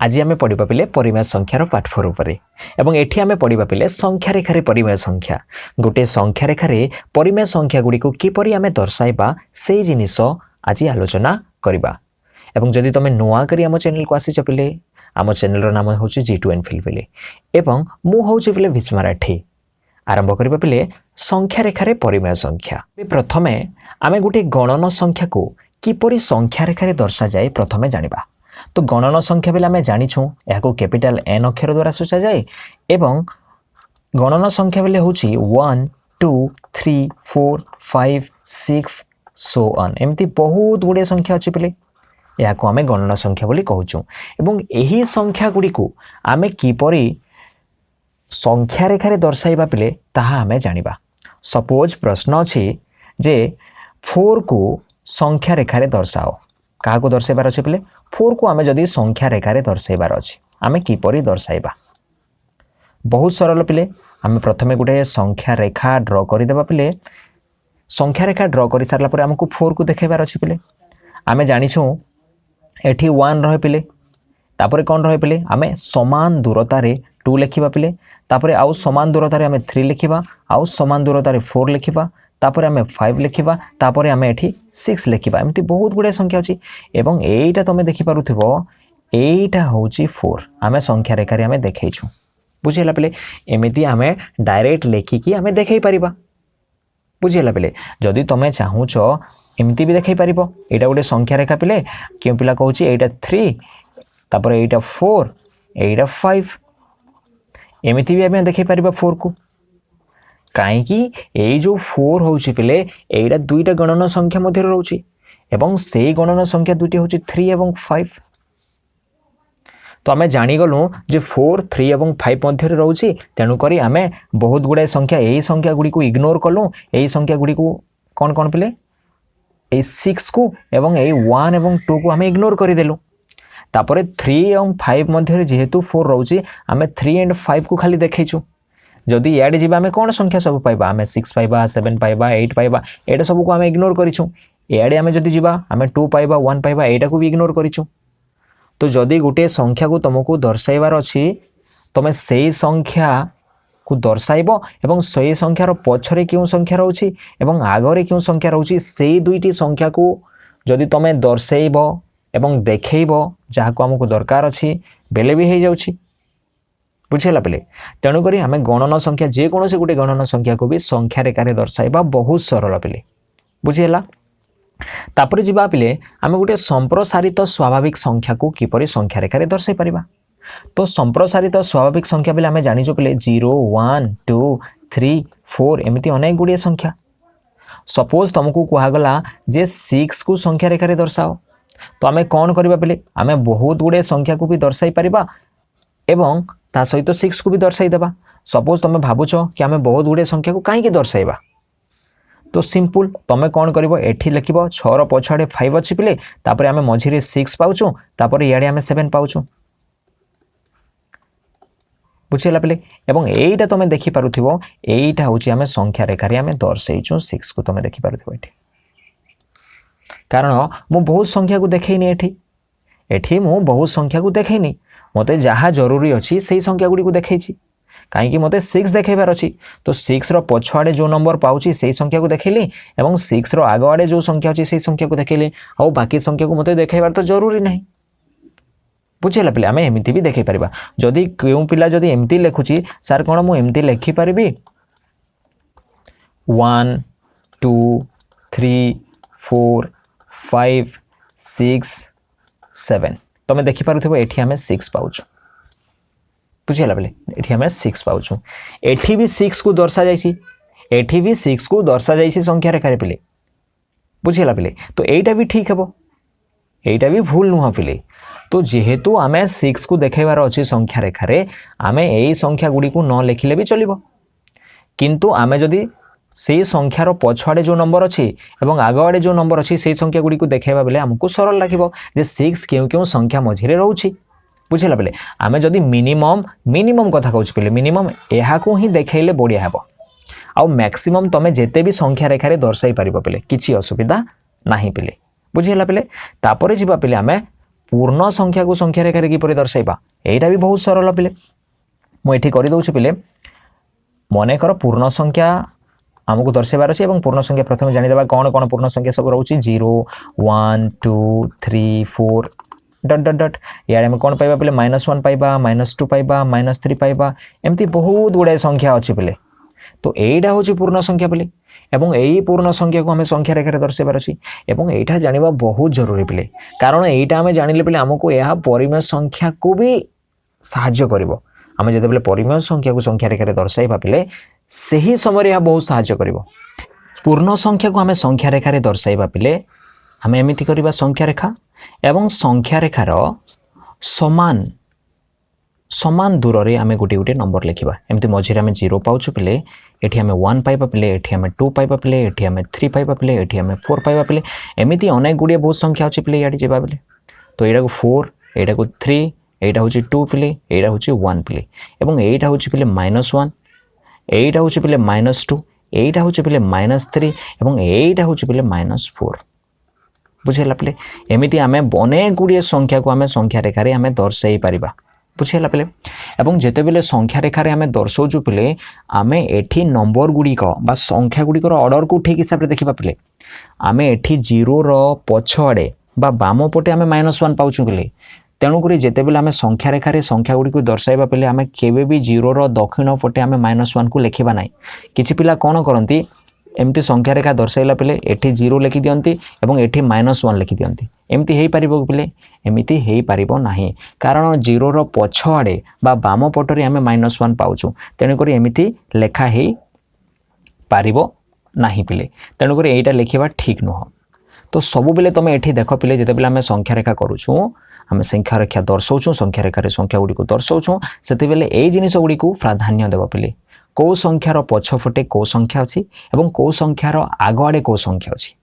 आज आम पढ़ा पिले परिमेय संख्यार पार्ट 4 उपरे एवं एठी आम पढ़ा पिले संख्या रेखार परिमेय संख्या गोटे संख्या रेखार परिमेय संख्या गुड़िक किपरि आम दर्शाइबा से जिनिस आज आलोचना करबा। एवं जदि तुम नुआ करी आम चैनल को आसीच पिले आम चैनल नाम हूँ G2 एनफिल पिले एवं मु हूँ पिले भीष्म मराठी। आरंभ करबा पिले संख्या रेखार परिमेय संख्या। प्रथमे आम गोटे गणन संख्या को किपरि संख्या रेखार दर्शा जाए प्रथमे जानिबा। तो गणन संख्या बेले आम जानिछू या कैपिटाल N अक्षर द्वारा सूचा जाए एवं गणन संख्या बेले हूँ 1 2 3 4 5 6 सो ऑन एमती बहुत गुड़े संख्या अच्छी पिले या आम गणन संख्या बोली कहूँ एवं यही संख्या गुड़ी को आम किपरि संख्या रेखार दर्शाइबा पिले ताहा आम जानिबा। सपोज प्रश्न अच्छी जे 4 को संख्या रेखार दर्शाओ क्या को दर्शाइबार अच्छे पिले 4 को आम जदि संख्या रेखार दर्शाइबार अच्छे आम किपरि दर्शाइबा। बहुत सरल पिले आम प्रथमे गोटे संख्या रेखा ड्र करदेबा पिले संख्या रेखा ड्र कर सारा पर आमको 4 को देखेबार अच्छे पिले आम जानिछू एठी 1 रहे पिले तापर कौन रहे पिले आम समान दूरतार 2 लिखा पिले तापर आउ समान दूरतार आम 3 लिखा आउ समान दूरतार 4 लिखा तापर आम 5 लिखा तापर आम एठी 6 लिखा एमती बहुत गुड़े संख्या अच्छी एवं एटा तुम देखिपारुथिबो एटा होची 4 आम संख्या रेखार आम देखैछु बुझेला पिले एमिति आम डायरेक्ट लेखिकी आम देखै परिबा। बुझेला पिले जदि तुम चाहूच एमती भी देखै परिबो एटा गोटे संख्या रेखा पिले क्यों पिला कहूची एटा 3 तापर एटा 4 एटा 5 एमिति भी आम देखै परिबा 4 को कहीं ये जो 4 होची पिले एटा दुईटा गणन संख्या मध्य रोची एवं से गणन संख्या दुईटी होची 3 एवं 5 तो आम जानीगलु जे 4 3 एवं 5 मध्य रोची तेणु करी आम बहुत गुड़ाए संख्या यही संख्या गुड़ी को इग्नोर कलु यही संख्या गुड़ी को कौन कौन पिले यही 6 को एवं यही 1 एवं 2 को आम इग्नोर करदेलु तापर 3 एवं 5 मध्य जेहेतु 4 रोची आम 3 एंड 5 को खाली देखैछु जदि इे जी आम कौन संख्या सब पाइबा आम 6 पाइबा 7 पाइबा 8 पाइबा एटा सब को आम इग्नोर करिछु इे आम जदि जीवा आम 2 पाइबा 1 पाइबा एटा को भी इग्नोर करिछु। तो जदि गोटे संख्या को तुमको दर्शाइबार अच्छी तुम से संख्या को दर्शाइब एवं से संख्यार पछरे क्यों संख्या रोची एवं आगरे क्यों संख्या रोची से दुईटी संख्या को जदि तुम दर्शाइब एवं देखैब जहाँ को आमको दरकार अच्छी बेले भी हो जाउछि। बुझेला पिले तेणुक आम गणन संख्या जेकोसी गोटे गणन संख्या को भी संख्या रेखार दर्शाइबा बहुत सरल पिले बुझेला। तापर जीवा पिले आम गोटे संप्रसारित स्वाभाविक संख्या को किपरि संख्या रेखार दर्शाई परिबा। तो संप्रसारित स्वाभाविक संख्या बेले आम जानिचु पिले 0 1 2 3 4 एमती अनेक गुड़िए संख्या। सपोज तुमको कहगला जे 6 को संख्या रेखार दर्शाओ तो आम कौन करबा पिले आम बहुत गुड़े संख्या को भी दर्शाई परिबा एवं ता सहित 6 को भी दर्शाई देबा। सपोज तुम भावुच कि आम बहुत गुड़े संख्या को कहीं दर्शाइबा तो सिंपल तुम कौन कर एठी लिखब 6 पछाड़े 5 अच्छी पिले तापर आम मझिरे 6 पाउचु तापर इे आम 7 पाउचु बुझेला पिले एवं एटा तुम देखिपारुथिबो एटा होची आम संख्या रेखारे आम दर्शाइछु 6 को तुम देखिपारुथिबो एठी कारण मु बहुत संख्या को देखैनी एठी मु बहुत संख्या को देखैनी मते जहाँ जरूरी अच्छी से संख्या गुड़ी को देखी कहीं मते 6 देखेबार अच्छी तो 6 रो पछुआड़े जो नंबर पाउची से संख्या को देखली एवं 6 रो आग आड़े जो संख्या अच्छी से संख्या को देखली और बाकी संख्या को मते देखेबार तो जरूरी नहीं। बुझेला पिले आम एमती भी देखे पारिबा जदि क्यों पिला जदि एमती लिखुची सर कौन मु एमती लिखि पारिबी 1 2 3 4 5 6 7 तुम देखिपारुथिबो एठी आमे 6 पाउछु बुझिला बेले एठी आमे 6 पाउछु एठी भी 6 को दर्शा जाइछि एठी भी 6 को दर्शा जाइछि संख्या रेखारे पिले बुझिला पिले तो एटा भी ठीक हेबो एटा भी भूल नुहा पिले। तो जेहेतु आमे 6 को देखैबार अछि संख्या रेखारे आमे एई संख्या गुडी को न लिखिले भी चलिबो किंतु आमे जदी से संख्यार पछुआड़े जो नंबर अच्छी एवं आग आड़े जो नंबर अच्छी से संख्या गुड़ी को देखा बेले आमको सरल लगे जे 6 क्यों क्यों संख्या मझिरे रोची बुझेला बेले आमे जदि मिनिमम कथा कहूँ पे मिनिमम यहाँ को ही देखले बढ़िया हे आउ मैक्सिमम तुम जेते भी संख्या रेखारे दर्शाई पार पे किसी असुविधा नहीं पिले बुझेला पिले तापर जीवा पिले आमे पूर्ण संख्या को संख्या रेखा किपरि दर्शाइबा एटा भी बहुत सरल पिले मु एठी करि दउछि पिले मने कर पूर्ण संख्या आमको दर्शाइबार अछि एवं पूर्ण संख्या प्रथम जानि देबा कोन कोन पूर्ण संख्या सब रहउछि 0 1 2 3 4 डट डट डट यार हम कोन पाइबा पिले -1 पाइबा -2 पाइबा -3 पाइबा एमती बहुत गुडा संख्या अछि पिले तो एटा होछि पूर्ण संख्या पिले एवं एई पूर्ण संख्या को हमें संख्या रेखा दर्शाइबार अछि एवं एटा जानिबा बहुत जरूरी पिले कारण एटा हमें जानिले पिले हमको यह परिमेय संख्या को भी सहाय्य करिवो हमें जदे पिले परिमेय संख्या को संख्या रेखा दर्शाइबा पिले सही समय यह बहुत सहाय्य करिवो पूर्ण संख्या को हमें संख्या रेखा दर्शाइबा पिले हमें एमिति करिबा संख्या रेखा एवं संख्या रेखार समान समान दूर रे आमे गोटे गोटे नंबर लिखिबा एमती मझिरे आमे 0 पाउछु पिले एठी आमे 1 पाइबा पिले एठी आमे 2 पाइबा पिले एठी आमे 3 पाइबा पिले एठी आमे 4 पाइबा पिले एमिति अनेक गुडिया बहुत संख्या अछि पिले याडी जेबा पिले तो एटा को 4 एटा को 3 एटा होची 2 पिले एटा होची 1 पिले एवं एटा होची पिले -1 एटा होची पिले -2 एटा होची पिले -3 एवं एटा होची पिले -4 बुझेला पिले एमिति आमे अनेक गुडिया संख्या को आमे संख्या रेखा रे आमे दर्शाई परिबा बुझेला पिले एवं जेते बेले संख्या रेखा रे आमे दर्शाउछु पिले आमे एठी नंबर गुडी को बा संख्या गुडी को ऑर्डर को ठीक हिसाब रे देखिबा पिले आमे एठी 0 रो पछआडे बा बाम पटे आमे -1 पाउछु पिले तेणु करी जेते बेले आमे संख्या रेखा रे संख्या गुडी को दर्शाइबा पिले आमे केबे भी 0 रो दक्षिण पटे आमे -1 को लेखिबा नाही किछि पिला कोन करंती एमती संख्या रेखा दर्शाइला पिले एठी 0 लिखि दियंती एवं एठी -1 लिखि दियंती एमती हेई परिबो पिले एमिति हेई परिबो नाही कारण 0 रो पछआडे बा बाम पटरे आमे -1 पाउछु तेणु करी एमिति लेखा हेई परिबो नाही पिले तेणु करी एटा लिखिबा ठीक नहो तो सब बेले तमे एठी देखो पिले जेते बेले आमे संख्या रेखा करूछु आमे संख्या रेखा दर्शाउछु संख्या रेखा रे संख्या गुडी को दर्शाउछु सेते बेले एई जिनिस गुडी को प्राधान्य देबो पिले को संख्यार पछफटे को संख्या अछि एवं को संख्यार आगआडे को संख्या अछि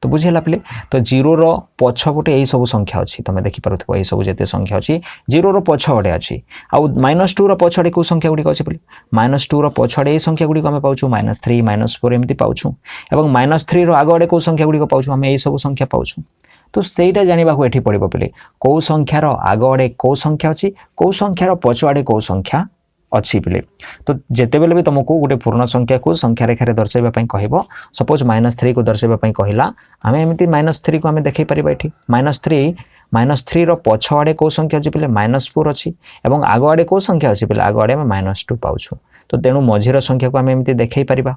तो बुझेला पिले तो 0 रो पछफटे एई सब संख्या अछि तमे देखि परथबो एई सब जेते संख्या अछि 0 रो पछआडे अछि आ -2 रो पछआडे को संख्या गुडी अछि पिले -2 रो पछआडे एई संख्या गुडी को हम पाउछु -3 -4 एमति पाउछु एवं -3 रो आगआडे को संख्या गुडी को पाउछु हम एई सब संख्या पाउछु तो सेटा जानिबा को एठी पडिबो पिले को संख्यार आगआडे को संख्या अछि को संख्यार पछआडे को संख्या अच्छी पिले तो जेते बेले भी तुमको गोटे पूर्ण संख्या को संख्या रेखा रे दर्शाइबा पई कहबो सपोज -3 को दर्शाइबा पई कहिला हमें एमिति -3 को हमें देखै परिबा एठी -3 रो पछआडे को संख्या अछि पिले -4 अछि एवं आगआडे को संख्या अछि पिले आगआडे में -2 पाउछु तो तेनु मझिर संख्या को हमें एमिति देखै परिबा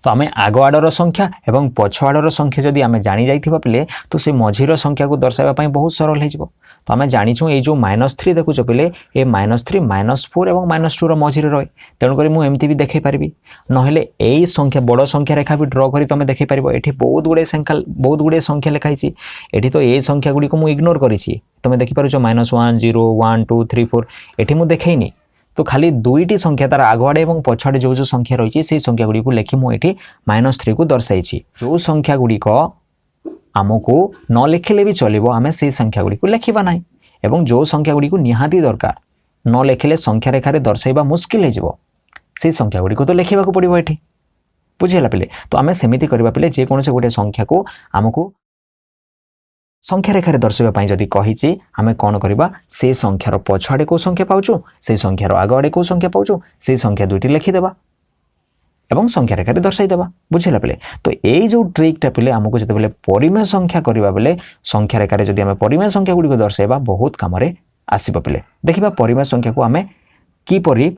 तो आमे आगआडर संख्या एवं पछआडर संख्या जदि आमे जानि जाइथिबा पिले तो से मझिर संख्या को दर्शाइबा पई बहुत सरल हे जिवो तो आमे जानिछु ए जो -3 देखुछ पिले ए -3 -4 एवं -2 रो मझिर रहे तेणु करी मु एमती भी देखै परिबी नहेले एई संख्या बड़ संख्या रेखा भी ड्रॉ करी तमे देखै परिबो एठी बहुत गुडे संख्या लिखाई छि एठी तो ए संख्या गुडी को मु इग्नोर करी छि तमे देखि पारुछो -1 0 1 2 3 4 एठी मु देखैनी तो खाली दुईटी संख्या तार आगआडे एवं पछाडे जो जो संख्या रही से संख्या गुडी को लेखि मु एठी -3 को दर्शाई छि जो संख्या गुडी को आमको न लिखिले भी चलिबो आमे से संख्या गुडी को लेखिबा नाही एवं जो संख्या गुडी को निहाती दरकार न लिखिले संख्या रेखा रे दर्शाइबा मुश्किल हे जिवो से संख्या गुडी को तो लेखिबा को पड़िबो एठी बुझिला पिले तो आमे सेमिति करबा पिले जे कोनसे गोटे संख्या को आमको संख्या रेखा रे दर्शाइबा पई जदी कहिछि आमे कोन करबा से संख्यार पछाडे को संख्या पाउछु से संख्यार आगआडे को संख्या पाउछु से संख्या दुईटी लिखि देबा एवं संख्या रेखा रे दर्शाइ देबा बुझिला पिले तो एई जो ट्रिक टा पिले हमको जते बेले परिमेय संख्या करबा बेले संख्या रेखा रे जदी आमे परिमेय संख्या गुडी को दर्शाइबा बहुत काम रे आसीबा पिले देखिबा परिमेय संख्या को आमे की परि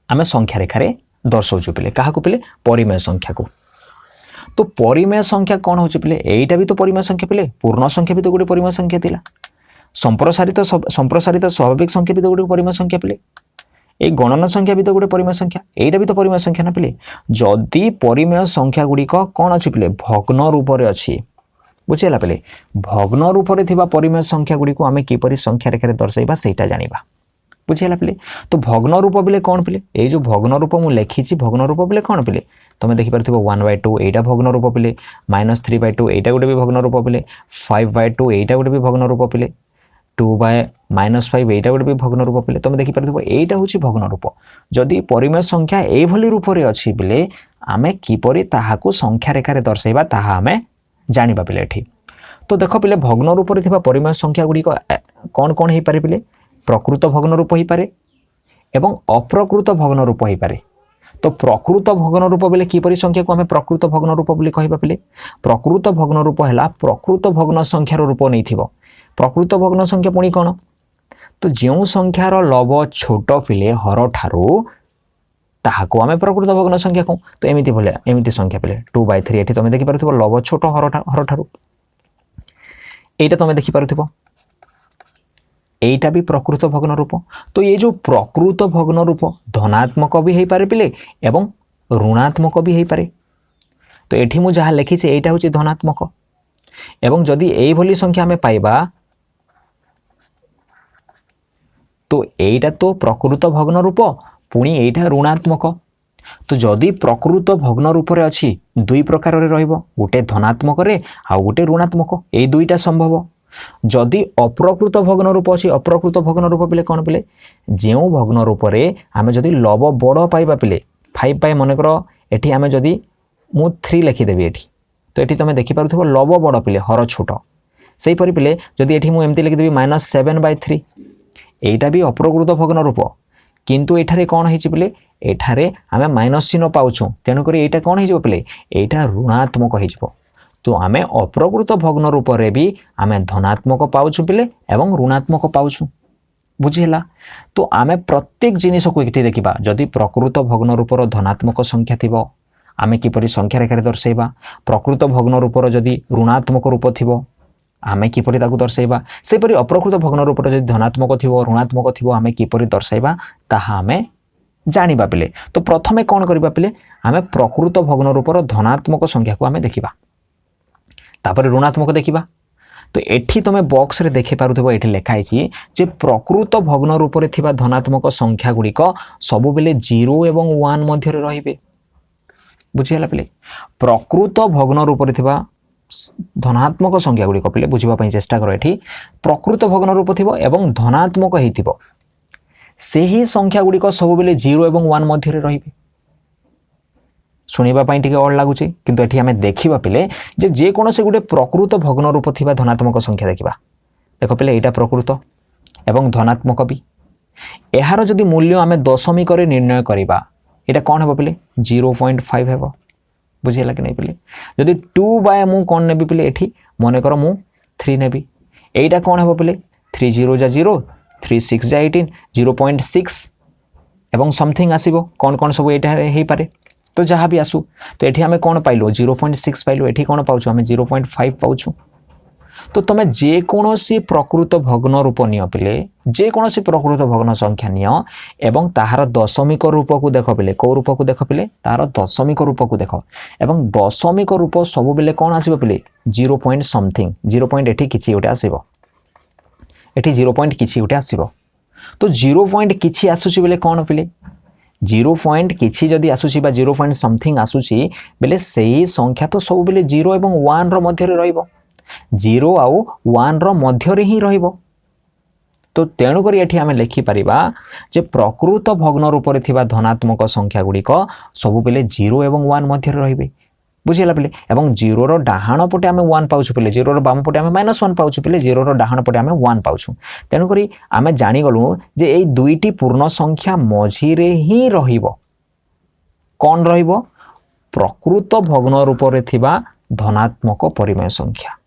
आमे संख्या रेखा रे दर्शाउछु पिले काहा को पिले परिमेय संख्या को तो परिमेय संख्या कौन होची पिले एटा भी तो परिमेय संख्या पिले पूर्ण संख्या भी तो गोटे परिमेय संख्या थिला संप्रसारित स्वाभाविक संख्या भी तो गोटे परिमेय संख्या पिले ए गणन संख्या भी तो गोटे परिमेय संख्या एटा भी तो परिमेय संख्या ना पिले जदी परिमेय संख्या गुडी को कौन अछि पिले भग्न रूप रे अछि बुझिला पिले भग्न रूप रे थिबा परिमेय संख्या गुडी को हमें किपरि संख्या रेखा रे दर्शाइबा सेटा जानिबा बुझिला पिले तो भग्न रूप बिले कौन पिले ए जो भग्न रूप मु लेखि छि भग्न रूप बिले कौन पिले तमे देखि परथिबो 1/2 एटा भग्न रूप पिले -3/2 एटा गोटे भी भग्न रूप पिले 5/2 एटा गोटे भी भग्न रूप पिले 2/-5 एटा गोटे भी भग्न रूप पिले तमे देखि परथिबो एटा होछि भग्न रूप जदि परिमेय संख्या ए भली रूप रे अछि बिले आमे किपरि ताहाकू संख्या रेखा रे दर्शाइबा ताहा आमे जानिबा पिले एठी तो देख पिले भग्न रूप में परिमेय संख्या गुड़िक कौन कौन हो पारे पिले प्रकृत भग्न रूप हो पारे एवं अप्रकृत भग्न रूप हो पारे। तो प्रकृत भग्न रूप बोले किपरि संख्या को आम प्रकृत भग्न रूप बोली कहबा पिले प्रकृत भग्न रूप है प्रकृत भग्न संख्यार रूप नहीं थिबो। प्रकृत भग्न संख्या पुणी कौन तो जो संख्यार लब छोट पिले हर ठारू ताहाको आम प्रकृत भग्न संख्या कहूँ। तो एमती भले एमती संख्या पिले 2/3 एठी तुम देखि पारुथिबो लब छोट हर ठारू एटा तुम देखि पारुथिबो एटा भी प्रकृत भग्न रूप। तो ये जो प्रकृत भग्न रूप धनात्मक भी हो पारे पिले एवं ऋणात्मक भी हो पारे। तो एठी मु जहाँ लिखी एटा हूँ धनात्मक एवं जदि एई भली संख्या आमे पाइबा तो एटा तो प्रकृत भग्न रूप पुणी एटा ऋणात्मक। तो जदि प्रकृत भग्न रूप रे अच्छी दुई प्रकार रे रहिबो गोटे धनात्मक रे आ गोटे ऋणात्मक ए दुईटा संभव। जदि अप्रकृत भग्न रूप अच्छी अप्रकृत भग्न रूप पिले कौन पिले जो भग्न रूप रे आमे जदि लब बड़ पाइबा पिले 5 पाए मनकर एठी आमे जदि मु 3 लिखिदेवी एठी तो एठी तुम देखि पारुथिबो लब बड़ पिले हर छोट सेही परि पिले जदि एठी मु एमती लिखिदेवी -7/3 एटा भी अप्रकृत भग्न रूप किंतु एठारे कौन है पिले एठारे आमे माइनस चिन्ह पाउछु तेणुक एटा कौन हो पिले एटा ऋणात्मक हो। तो आमे अप्रकृत भग्न रूप रे भी आमे धनात्मक पाउछु पिले एवं ऋणात्मक पाउछु बुझीला। तो आमे प्रत्येक जिनिस को एठी देखिबा जदि प्रकृत भग्न रूपर धनात्मक संख्या थिबो आमे किपरि संख्या रेखा दर्शाइबा प्रकृत भग्न रूपर जदि ऋणात्मक रूप थिबो आमे किपरि ताकू दर्शाइबा सेपरि अप्रकृत भग्न रूपर जदि धनात्मक थिबो ऋणात्मक थिबो आमे किपरि दर्शाइबा ताहा आमे जानिबा पिले। तो प्रथमे कौन करिबा पिले आमे प्रकृत भग्न रूपर धनात्मक संख्या को आमे देखिबा तापर ऋणात्मक देखिबा। तो एठी तुम बॉक्स रे देखि पारुथबो एठी लिखा है जे प्रकृत भग्न रूप रे थिबा धनात्मक संख्या गुड़िक सब बेले 0 एवं 1 मध्य रे रहिबे बुझिला पिले। प्रकृत भग्न रूप रे थिबा धनात्मक संख्या गुड़िक पिले बुझिबा पई चेष्टा करो एठी प्रकृत भग्न रूप थिबो एवं धनात्मक हेतिबो सेही संख्या गुड़िक सब बेले 0 एवं 1 मध्य रे रहिबे। शुणा टिके अड़ लगुच किंतु एठी आमे देखिबा पिले जे कौन से गोटे प्रकृत भग्न रूप थिबा धनात्मक संख्या देखिबा देख पिले एटा प्रकृत एवं धनात्मक भी एहार जदि मूल्य आमे दशमिक रे निर्णय करिबा एटा कौन हेबो पिले 0.5 हेबो बुझिला कि नहीं पिले। जदि 2 बाय मु कौन नेबी पिले एठी मने कर मु 3 नेबी एटा कौन हेबो पिले 3 0 जा 0 3 6 जा 18 0.6 एवं समथिंग आसीबो कौन कौन सब एटा हेई पारे तो जहाँ भी आसू। तो ये आम कौन पाइल 0.6 पाइल एठी कौन पाउछु आम 0.5 पाउछु। तो तुम जेकोसी प्रकृत भग्न रूप नियो पिले जेकोसी प्रकृत भग्न संख्या नियो एवं ताहार दशमिक रूप को देख पिले कौ रूप को देख पिले तार दशमिक रूप को देख एवं दशमिक रूप सब बेले कौन आसीबो पिले 0 पॉइंट समथिंग 0 पॉइंट एठी किछि गोटे आसीबो एठी 0 पॉइंट किछि गोटे आसीबो। तो 0 पॉइंट किछि आसुछि बेले कौन पिले 0 पॉइंट किछि जदि आसुछि बा 0 पॉइंट समथिंग आसुछि बेले सेही संख्या तो सब बेले 0 एवं 1 रो मध्य रे रहिबो 0 आउ 1 रो मध्य रे ही रहिबो। तो तेणु करी एठी आमे लिखि परिबा जे प्रकृत भग्न रूप रे थिबा धनात्मक संख्या गुड़िक सब बेले 0 एवं 1 मध्य रे रहिबे बुझिला पिले एवं 0 रो डाहाण पटे आमे 1 पाउछु पिले 0 रो बाम पटे आमे -1 पाउछु पिले 0 रो डाहाण पटे आमे 1 पाउछु। तेणु करी आमे जानि गलु जे एई दुईटी पूर्ण संख्या मझी रे ही रहिबो कोन रहिबो प्रकृत भग्न रूप रे थिबा धनात्मक परिमेय संख्या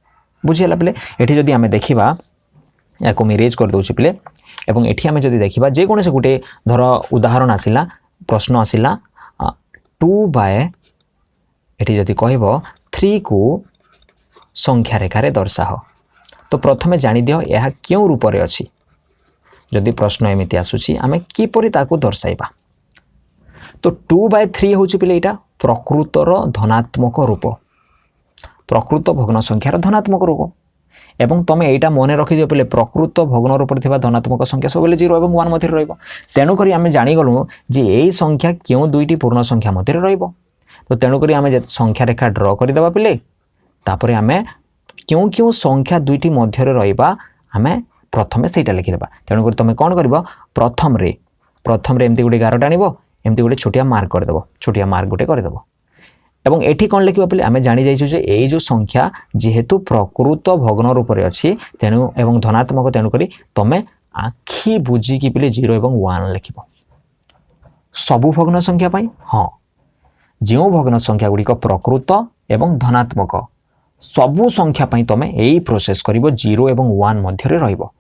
बुझिला पिले। एठी जदि आमे देखिबा याको मिरेज कर दोछि पिले एवं एठी आमे जदि देखिबा जे कोन से गुटे धर उदाहरण आसिला प्रश्न आसिला 2 बाय एठी जदि कहबो 3 को संख्या रेखारे दर्शाओ तो प्रथमे जानि दियो यह क्यों रूप रे अछि जदि प्रश्न एमिति आसुछि आमे किपरि ताको दर्शाइबा। तो 2/3 होछि पिले एटा प्रकृतर धनात्मक रूप प्रकृत भग्न संख्यार धनात्मक रूप एवं तमे एटा मने रखि दियो पिले प्रकृत भग्न रूप थिबा धनात्मक संख्या सब बेले 0 एवं 1 मध्य रहइबो। तेणु करी आमे जानि गलु जे एई संख्या क्यों दुईटी पूर्ण संख्या मध्य रहइबो। तो तेणु करी आमे संख्या रेखा ड्र कर देबा पिले तापरे आमे क्यों क्यों संख्या दुईटी मध्य रहइबा आमे प्रथमे सेटा लिखि देबा। तेणु करी तमे कोन करबो प्रथम रे एमती गुटे गार टाणिबो एमती गुटे छोटिया मार्क कर देबो छोटिया मार्क गुटे कर देबो এবং এটি কোণ লিখিবা পিলে আমি জানি যাইছু যে এই যে সংখ্যা যেহেতু প্রকৃত ভগ্ন রূপে আছে তেণু এবং ধনাত্মক তেণু করি তুমি আখি বুঝিকি পিলে 0 এবং 1 লিখিব सबु भग्न संख्या पाई हाँ जो भग्न संख्या गुड़िक प्रकृत एवं धनात्मक सबु संख्या पाई तमे यही प्रोसेस करिवो 0 एवं 1 मध्य रहिबो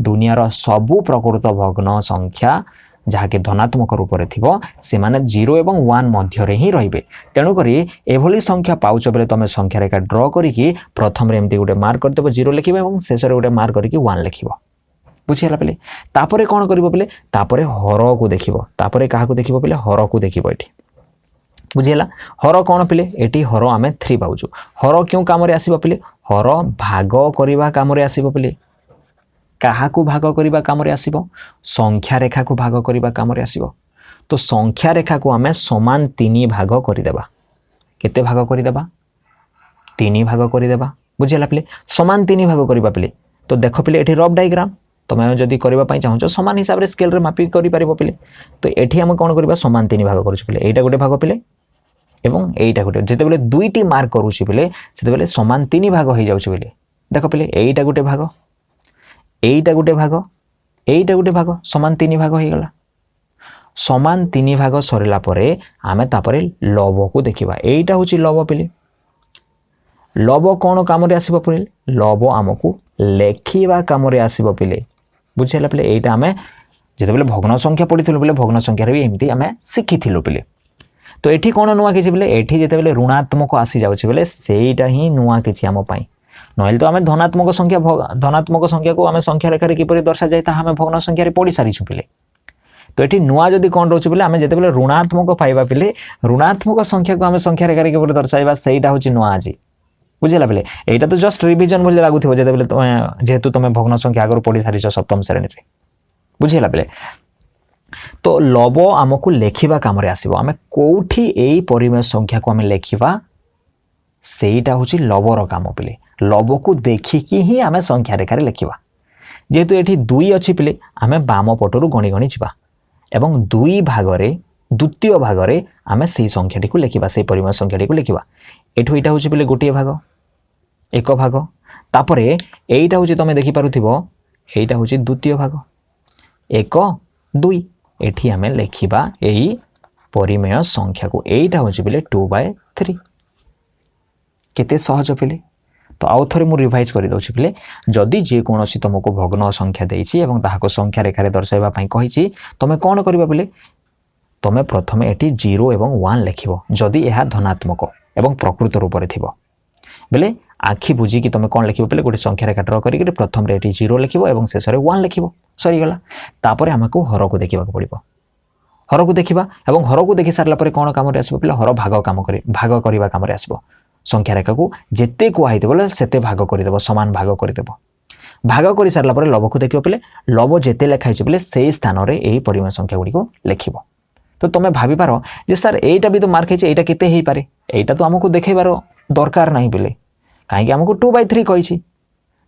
दुनियार सबु प्रकृत भग्न संख्या जहाँकि धनात्मक रूप में थिबो से माने 0 एवं 1 मध्य रे ही रहिबे तेणु करी एभली संख्या पाउच बेले तमे संख्या रेखा ड्र करिकि प्रथम रे एमती गुटे मार्क करदेबो 0 लिखिबो एवं शेष रे गुटे मार्क करिकि 1 लिखिबो बुझीला पे तापरे कौन करिवो पे तापरे हर को देखिबो तापरे काहा को देखिबो पे हर को देखिबो एठी बुझीला हर कौन पे एठी हर आमे 3 पाउछु हर क्यों काम रे आसीबो पे हर भाग करिवा काम रे आसीबो पे काहा को भाग करिवा काम रे आसीबो संख्या रेखा को भाग करिवा काम रे आसीबो तो संख्या रेखा को आमे समान 3 भाग करि देबा केते भाग करि देबा 3 भाग करि देबा बुझीला पे समान 3 भाग करिवा पे तो देखो पे एठी रफ डायग्राम तुम जदि करने चाहो समान हिसाब से स्केल रे मापी करि पारिबो पिले तो एठी हम कोन करबा समान 3 भाग करूछु पिले एटा गोटे भाग पिले एवं एटा गोटे जेते बेले दुईटी मार्क करूछि पिले सेते बेले समान 3 भाग हो जाउछि पिले देखो पिले एटा गोटे भाग एटा गोटे भाग एटा गोटे भाग समान 3 भाग हो गला समान 3 भाग सरिला परे आमे तापरे लव को देखिबा एटा होछि लव पिले लव कोन काम रे आसीबो पिले लव हमकु लेखिबा काम रे आसीबो पिले बुझेला पिले एटा हमें जेते बेले भग्न संख्या पढिथिलु पिले भग्न संख्या रे एमती हमें सिखिथिलु पिले तो एठी कोन नुआ किछि पिले एठी जेते बेले ऋणात्मक आसी जाउछि पिले सेइटा ही नुआ किछि हम पई नहले तो हमें धनात्मक संख्या को हमें संख्या रेखा रे किपरि दर्शा जाय ता हमें भग्न संख्या रे पढि सारिछु पिले तो एठी नुआ जदी कोन रहउछि पिले हमें जेते बेले ऋणात्मक पाइबा पिले ऋणात्मक संख्या को हमें संख्या रेखा रे किपरि दर्शाइबा सेइटा होछि नुआ आजी बुझेला बेले एटा तो जस्ट रिवीजन बोले लागुथिबो जेते बेले जेहेतु तुम भग्न संख्या आगर पढ़ी सारिछ सप्तम श्रेणी रे बुझेला बेले तो लव आमको लेखिबा काम रे आसीबो हमें कोठी एई परिमेय संख्या को हमें लेखिबा सेइटा होछि लवर काम पिले लव को देखिकी ही हमें संख्या रेखा रे लेखिबा जेहेतु एठी 2 अछि पिले हमें बाम पटरु गणी गणी जिबा एवं 2 भाग रे द्वितीय भाग रे हमें सेई संख्याटी को लेखिबा सेई परिमेय संख्याटी को लेखिबा एठु एटा होछि पिले गोटिए भाग एक भाग तापरे एइटा होछि तमे देखि पारुथिबो एइटा होछि द्वितीय भाग 1 2 एठी हमें लेखिबा एई परिमेय संख्या को एइटा होछि पिले 2/3 केते सहज पिले तो आउ थरे मु रिवाइज करि दउछि पिले जदि जे कोनोसी तुमको भग्न संख्या देछि एवं ताहाको संख्या रेखा रे दर्शाइबा पई कहिछि तमे कोन करिबा पिले तमे प्रथमे एठी 0 एवं 1 लेखिबो जदि एहा धनात्मक एवं प्रकृत रूप में थी बेले आखि बुझी कि तुम कौन लिख पे गोटे संख्या रेखा ड्र करके प्रथम रे 0 लिख शेष में 1 लिख सरीगला तापर आमको हर को देखा पड़ो हर को देखा और हर को देखी सारा कौन कम पे हर भाग काम भाग करने कम आसो संख्या रेखा को जिते कहुई बोले से भाग करदेव सामान भाग करदेव भाग कर सारा लव को देख पे लव जिते लिखाई पे से स्थान में यही परिमेय संख्या गुड़ी लिख तो तुम्हें भाभी पार जे सर एटा भी तो मार्क है एटा केते ही पारे एटा तो हमको देखैबार दरकार नहीं बोले कहीं हमको 2/3 कही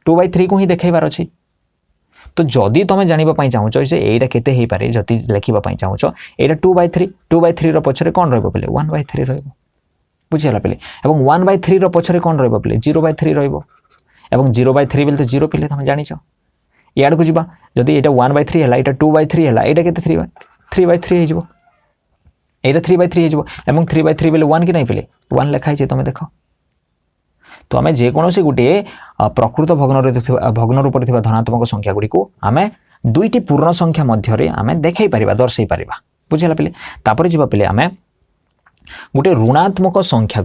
2/3 को ही देखैबार अछि तो जदि तुम जानिबा पई चाहूछ जे एटा केते ही पारे जदि लिखिबा पई चाहूछ एटा 2/3 रो पछरे कोन रहबो पले 1/3 रहबो बुझिला पले एवं 1/3 रो पछरे कोन रहबो पले 0/3 रहबो एवं 0/3 बेले तो 0 पले तुम जानिछ याड को जिबा जदि एटा 1/3 हला एटा 2/3 हला एटा केते 3/3 हे जिवो एटा 3/3 हो एवं 3/3 बेले 1 कि नहीं पे 1 लिखाई तुम देख तो आम जेकोसी गोटे प्रकृत भग्न रूप में धनात्मक संख्या गुड़ी को आम दुईटी पूर्ण संख्या मध्य आम देखई पार दर्शई पार बुझेगा पे तापर जी पे आम गोटे ऋणात्मक संख्या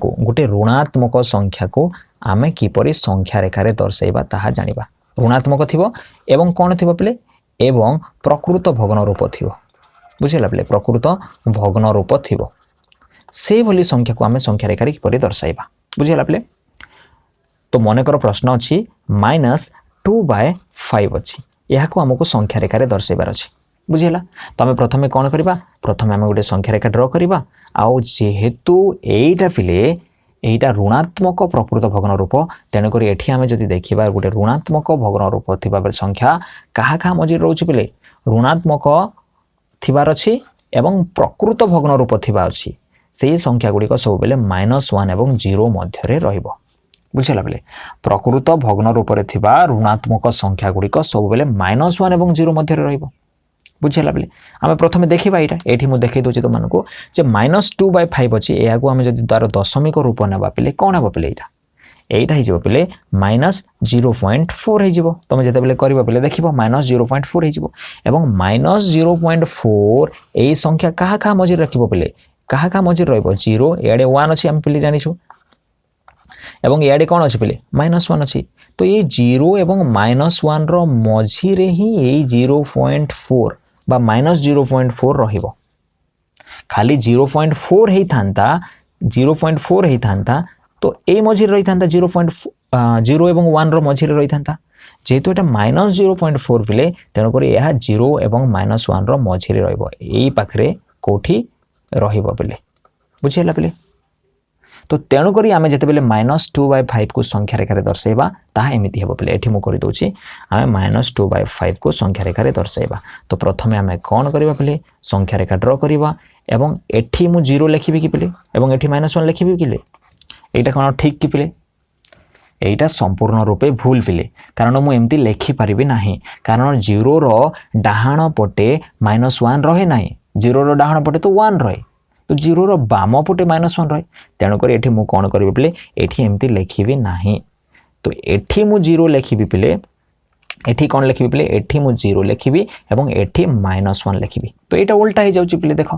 को आम किपर संख्या रेखार दर्शेबा ताहा जानिबा ऋणात्मक थिबो एवं कौन थिबो पे एवं प्रकृत भग्न रूप थिबो बुझेगा पे प्रकृत भग्न रूप थिबो से भली संख्या को आम संख्या रेखार किपर दर्शाइबा बुझेगा पे तो मनकर प्रश्न अच्छी -2/5 अच्छी यह आमको संख्या रेखार दर्शाइबार अच्छी बुझेगा तो आम प्रथम कौन करवा प्रथम आम गोटे संख्या रेखा ड्र करवा आउ जेहेतु एटा पिले एटा ऋणात्मक प्रकृत भग्न रूप तेणुक एठी आम जदि देखा गोटे ऋणात्मक भग्न रूप थी संख्या क्या क्या मझे रोचे पिले ऋणात्मक थिबार अछि एवं प्रकृत भग्न रूप थिबा अछि से संख्या गुड़िक सब बेले -1 एवं 0 मध्य रहिबो बुझिला बेले प्रकृत भग्न रूप रे थिबा ऋणात्मक संख्या गुड़िक सब बेले -1 एवं 0 मध्य रहिबो बुझिला बेले आमे प्रथमे देखिबा एटा एठी मु देखै दोछि तमनको जे -2/5 अछि एया को आमे जदि तार दशमिक रूप नेबा पेले कोन हेबा पेले एटा हिजो पेले -0.4 हिजो तमे जते बेले करबा पेले देखिबो -0.4 हिजो एवं -0.4 एई संख्या कहा कहा मझि रखिबो पेले कहा कहा मझि रहइबो 0 एडे 1 अछि हम पेले जानिछु एवं एडे कोन अछि पेले -1 अछि तो ये 0 एवं -1 रो मझि रे ही एई 0.4 बा -0.4 रहिबो खाली 0.4 हेई थांता 0.4 हेई थांता तो ए मझि रही थांता 0.0 एवं 1 रो मझि रही थांता जेतु एटा -0.4 पिले तेनो करी यह 0 एवं -1 रो मझि रहइबो एई पाखरे कोठी रहिबो पिले बुझिला पिले तो तेणु करी आमे जते बेले -2/5 को संख्या रेखा रे दर्शाइबा ता एमिति हेबो पिले एठी मु करि दोछि आमे -2/5 को संख्या रेखा रे दर्शाइबा तो प्रथमे आमे कोन करिबा पिले संख्या रेखा ड्रा करिबा एवं एठी मु 0 लिखिबि कि पिले एवं एठी -1 लिखिबि कि एटा कोन ठीक कि पिले एटा संपूर्ण रूपे भूल पिले कारण मु एमती लेखि परिबि नाही कारण 0 रो डाहाण पटे -1 रहे नाही 0 रो डाहाण पटे तो 1 रहे तो 0 रो बाम पटे -1 रहे तेणु कर एठी मु कोन करिबि पिले एठी एमती लेखिबि नाही तो एठी मु 0 लेखिबि पिले एठी कोन लेखिबि पिले एठी मु 0 लेखिबि एवं एठी -1 लेखिबि तो एटा उल्टा हे जाउची पिले देखो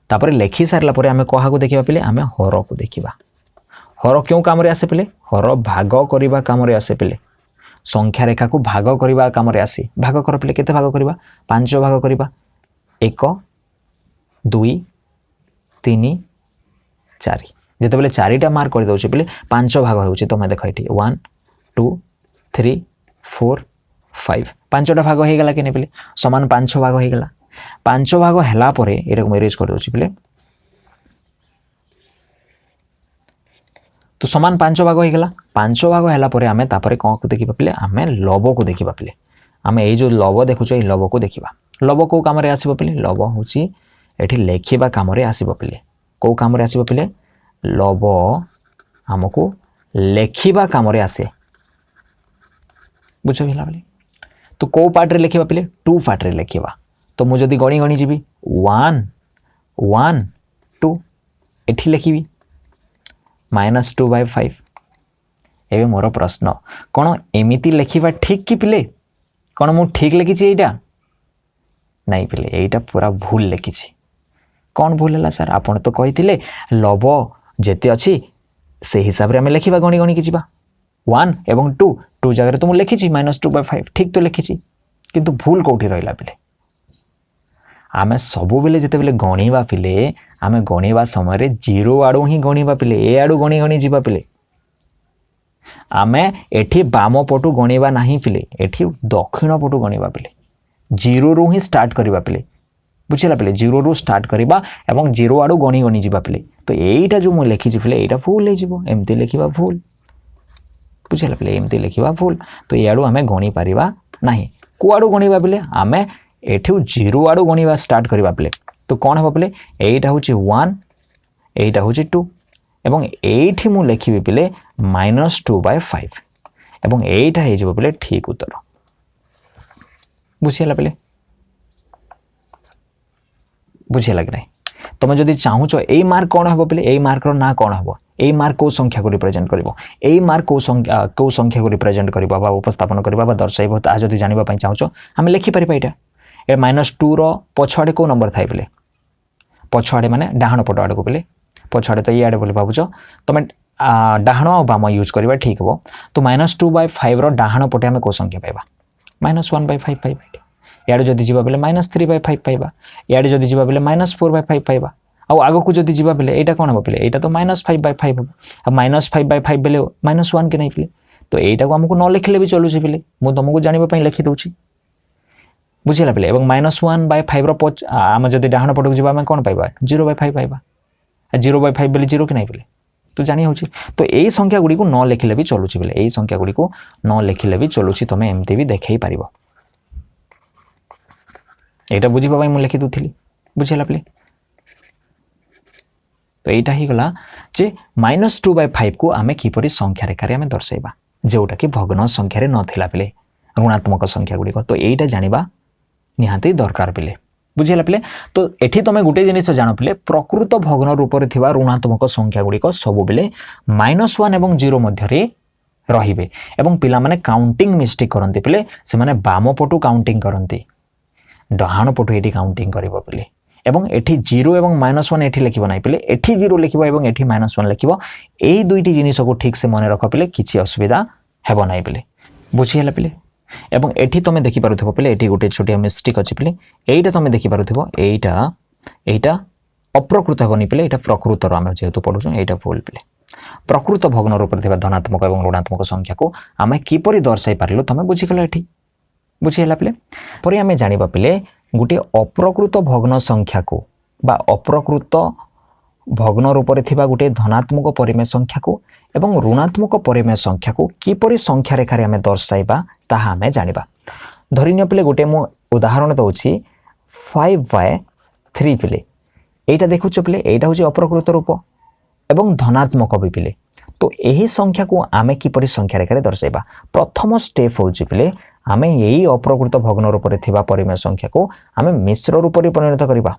तापर लेखि सारला परे आमे कोहा को देखिबा पिले आमे हर को देखिबा हर क्यों काम रे आसे पिले हर भाग करिबा काम रे आसे पिले संख्या रेखा को भाग करिबा काम रे आसी भाग कर पिले केते भाग करिबा 5 भाग करिबा 1 2 3 4 जेते बेले 4टा मार्क कर दउछि पिले 5 भाग होउछि तमे देखो एठी 1 2 3 4 5 5टा भाग हे गेला केने पिले समान 5 भाग हे गेला 5 भाग हला परे एटा को इरेज कर दउछि पिले तो समान 5 भाग होइगला 5 भाग हैला परे आमे तापरे कोन को देखिबा पिले आमे लब को देखिबा पिले आमे एई जो लब देखुचो एई लब को देखिबा लब को काम रे आसीबो पिले लब होची एठी लेखिबा काम रे आसीबो पिले को काम रे आसीबो पिले लब हमको लेखिबा काम रे आसे बुझो हिला पिले तो को पार्ट रे लेखिबा पिले 2 पार्ट रे लेखिबा तो मु जदी गणी गणी जीबी 1 1 2 एठी लेखिबी -2/5 एबे मोर प्रश्न कोन एमिति लेखिबा ठीक कि पिले कोन मु ठीक लिखि छी एटा नहीं पिले एटा पूरा भूल लिखि छी कोन भूल हला सर आपण तो कहिथिले लब जेते अछि से हिसाब रे हमें लेखिबा गणी गणी कि जीबा 1 एवं 2 जगह रे तो मु लिखि छी -2/5 ठीक तो लिखि छी किंतु भूल कोठी रहिला पिले आमे सबु बेले जेते बेले गणीबा पिले आमे गणीबा समय रे 0 आडू ही गणीबा पिले ए आडू गणी गणी जीबा पिले आमे एठी बाम पटु गणीबा नाही पिले एठी दक्षिण पटु गणीबा पिले 0 रु ही स्टार्ट करिबा पिले बुझिला पिले 0 रु स्टार्ट करिबा एवं 0 आडू गणी गणी जीबा पिले तो एईटा जो मु लेखि छी पिले एईटा भूल हे जीवो एमती लेखिबा भूल बुझिला पिले एमती लेखिबा भूल तो ए आडू आमे गणी परिबा नाही को आडू गणीबा पिले आमे एठू 0 आडू गणीबा स्टार्ट करिबा पिले तो कोन हेबा पिले एईटा होची 1 एईटा होची 2 एवं एठी मु लेखिबि पिले -2/5 एवं एईटा हे जेबो पिले ठीक उत्तर बुझिला पिले बुझिला कि नै तमे जदि चाहूचो एई मार्क कोन हेबो पिले एई मार्क रो ना कोन हेबो एई मार्क को संख्या को रिप्रेजेंट करबो एई मार्क को संख्या को रिप्रेजेंट करबो बा उपस्थापन करबो बा दर्शाइबो ता जदि जानिबा पई चाहूचो हम लिखि परिबा एटा ए -2 रो पछाडे को नंबर थाइ पिले पछाडे माने डाहाण पट आडे को पिले पछाडे तो याडे बोली भाबुचो तमे डाहाण आ बाम यूज करबा ठीक हो तो -2/5 रो डाहाण पटे हम को संख्या पाइबा -1/5 पाइबा याडे जदि जीवा बेले -3/5 पाइबा याडे जदि जीवा बेले -4/5 पाइबा आ आगो को जदि जीवा बेले एटा कोन हो पिले एटा तो -5/5 हो आ -5/5 बेले -1 के नै पिले तो एटा को हमको न लिखले भी चलु छी पिले मु तुमको जानिबा पई लिखि दउची बुझिला पिले एवं -1/5 रो हम जदि डाहाण पटक जीवा हम कोन पाइबा 0/5 पाइबा 0/5 बेले 0 के नै पिले तो जानि होची तो एई संख्या गुडी को न लिखले भी चलु छी पिले एई संख्या गुडी को न लिखले भी चलु छी तमे एमती भी देखाई पारिबो एटा बुझिबा पई मु लिखि दुथिली बुझिला पिले तो यहाँ ही गला जे -2/5 को आम किपर संख्या रेखार आम दर्शाइबा जोटा कि भग्न संख्यार नथिला पिले ऋणात्मक संख्या गुड़िक तो यहीटा जाना निहाती दरकार पिले बुझीगला पिले तो एठी तुम गोटे जिनिस जान पिले प्रकृत भग्न रूप से ऋणात्मक संख्या गुड़िक सब बेले -1 और 0 मध्य रहिबे एवं पिला माने काउंटिंग मिस्टेक करंती पिले से माने बाम पटु काउंटिंग करंती डहाण पटु एठी काउंटिंग करिवो पिले एवं एठी 0 एवं -1 एठी लिखिबो नै पिले एठी 0 लिखिबो एवं एठी -1 लिखिबो एई दुईटी जिनिस को ठीक से मन रख पिले किछि असुविधा हेबो नै पिले बुझियला पिले एवं एठी तुम देखि पारुथबो पिले एठी गोटे छोटिया मिस्टेक अछि पिले एईटा तुम देखि पारुथबो एईटा अप्रकृत हेबोनी पिले एटा प्रकृत रो हम जेहेतु पढुछो एईटा फुल पिले प्रकृत भग्न रूप से धनात्मक और ऋणात्मक संख्या को आम किपर दर्शाई पार्लु तुम बुझीगल ये बुझीगला पिले पर आम जाना पिले गोटे अप्रकृत भग्न संख्या को बा अप्रकृत भग्न रूप से गोटे धनात्मक परिमेय संख्या को एवं ऋणात्मक परिमेय संख्या को किपर संख्या रेखार आम दर्शाइबा ताहा आम जाना धरिनियो पिले गोटे मु उदाहरण दउछि 5/3 पिले एटा देखुछ पिले एटा होछि अप्रकृत रूप एवं धनात्मक भी पिले तो यही संख्या को आमे किपरि संख्या रेखार दर्शाइबा प्रथम स्टेप होछि पिले आमे यही अप्रकृत भग्न रूप से परिमेय संख्या को आमे मिश्र रूप में परिणत करबा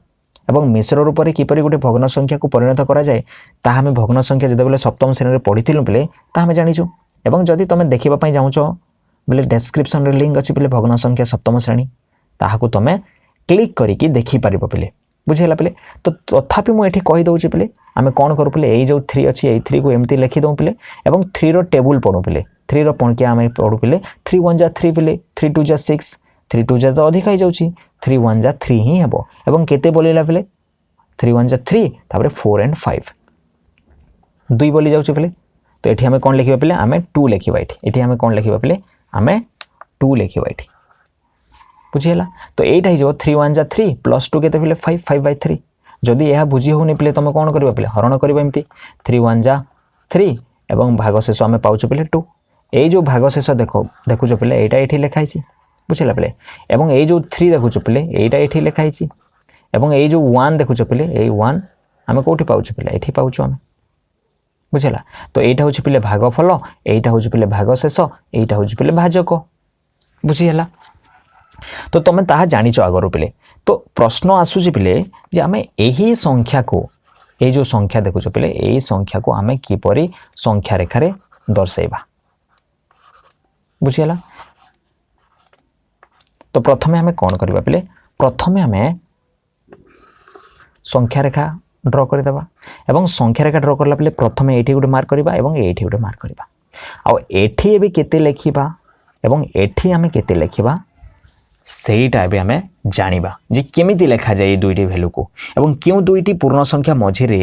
एवं मिश्र रूप में किपरि गोटे भग्न संख्या को परिणत करा जाए ताहा हमें भग्न संख्या जदे सप्तम श्रेणी पढ़ीलु पिले ताहा हमें जानिछु एवं जदि तुम देखिबा पई जाउछ बोले डिस्क्रिप्शन रे लिंक अछि पिले भग्न संख्या सप्तम श्रेणी ताहाकू तुम क्लिक करिकी देखि पारिबो पिले बुझीगला पिले तो तथापि मुझे कही दौची पिले आम कौन करूँ पिले यही जो 3 अच्छी यही 3 को एमती लिखी दऊँ पिले एवं 3 रो टेबुल पढ़ू पिले 3 रो पणकिया आम पढ़ू पिले 3 1 जा 3 पिले 3 2 जा 6 3 2 जा तो अधिक हो जाऊँगी 3 1 जा 3 ही हे एवं केते बोलेला पिले 3 1 जा 3 तापर 4 and 5 दुई बोली जाऊँगी पिले तो ये आम कौन लिखा पिले आम 2 लिखा ये आम कौन लिखा पिले आम 2 लिखा ये बुझीगला तो यहीटा हो 3 1 जा 3 प्लस 2 केते पिले 5 5/3 जदि यह बुझी होनी पिले तुम कौन करबा पिले हरण करबा एमती 3 1 जा 3 एवं भाग शेष आम पाउछु पिले 2 ए जो भाग शेष देखुछ पिले एटा एठी लिखाई छी बुझीला पिले एवं ए जो 3 देखुछ पिले एटा एठी लिखाई छी एवं ए जो 1 देखुछ पिले ए 1 आम कोठी पाउछु पिले एठी पाउछु आम बुझीला तो एटा होछि पिले भागफल एटा होछि पिले भाग शेष एटा होछि पिले भाजक बुझीला तो तुम ताहा जानिच आगर पिले तो प्रश्न आसुची पिले जे आमे एही संख्या को ए जो संख्या देखुछ पिले एही संख्या को आमे किपरि संख्या रेखारे दर्शाइबा बुझियला तो प्रथमे आमे कोन करबा पिले प्रथमे आमे संख्या रेखा ड्रा कर देबा एवं संख्या रेखा ड्रा करला पिले प्रथमे एठी गुटे मार्क करबा एवं एठी गुटे मार्क करबा आ एठी एबे केते लेखिबा एवं एठी आमे केते लेखिबा सेटा भी आम जानिबा जे केमिति लेखा जाए दुईटी भैल्यू को एवं क्यों दुईटी पूर्ण संख्या मझिरे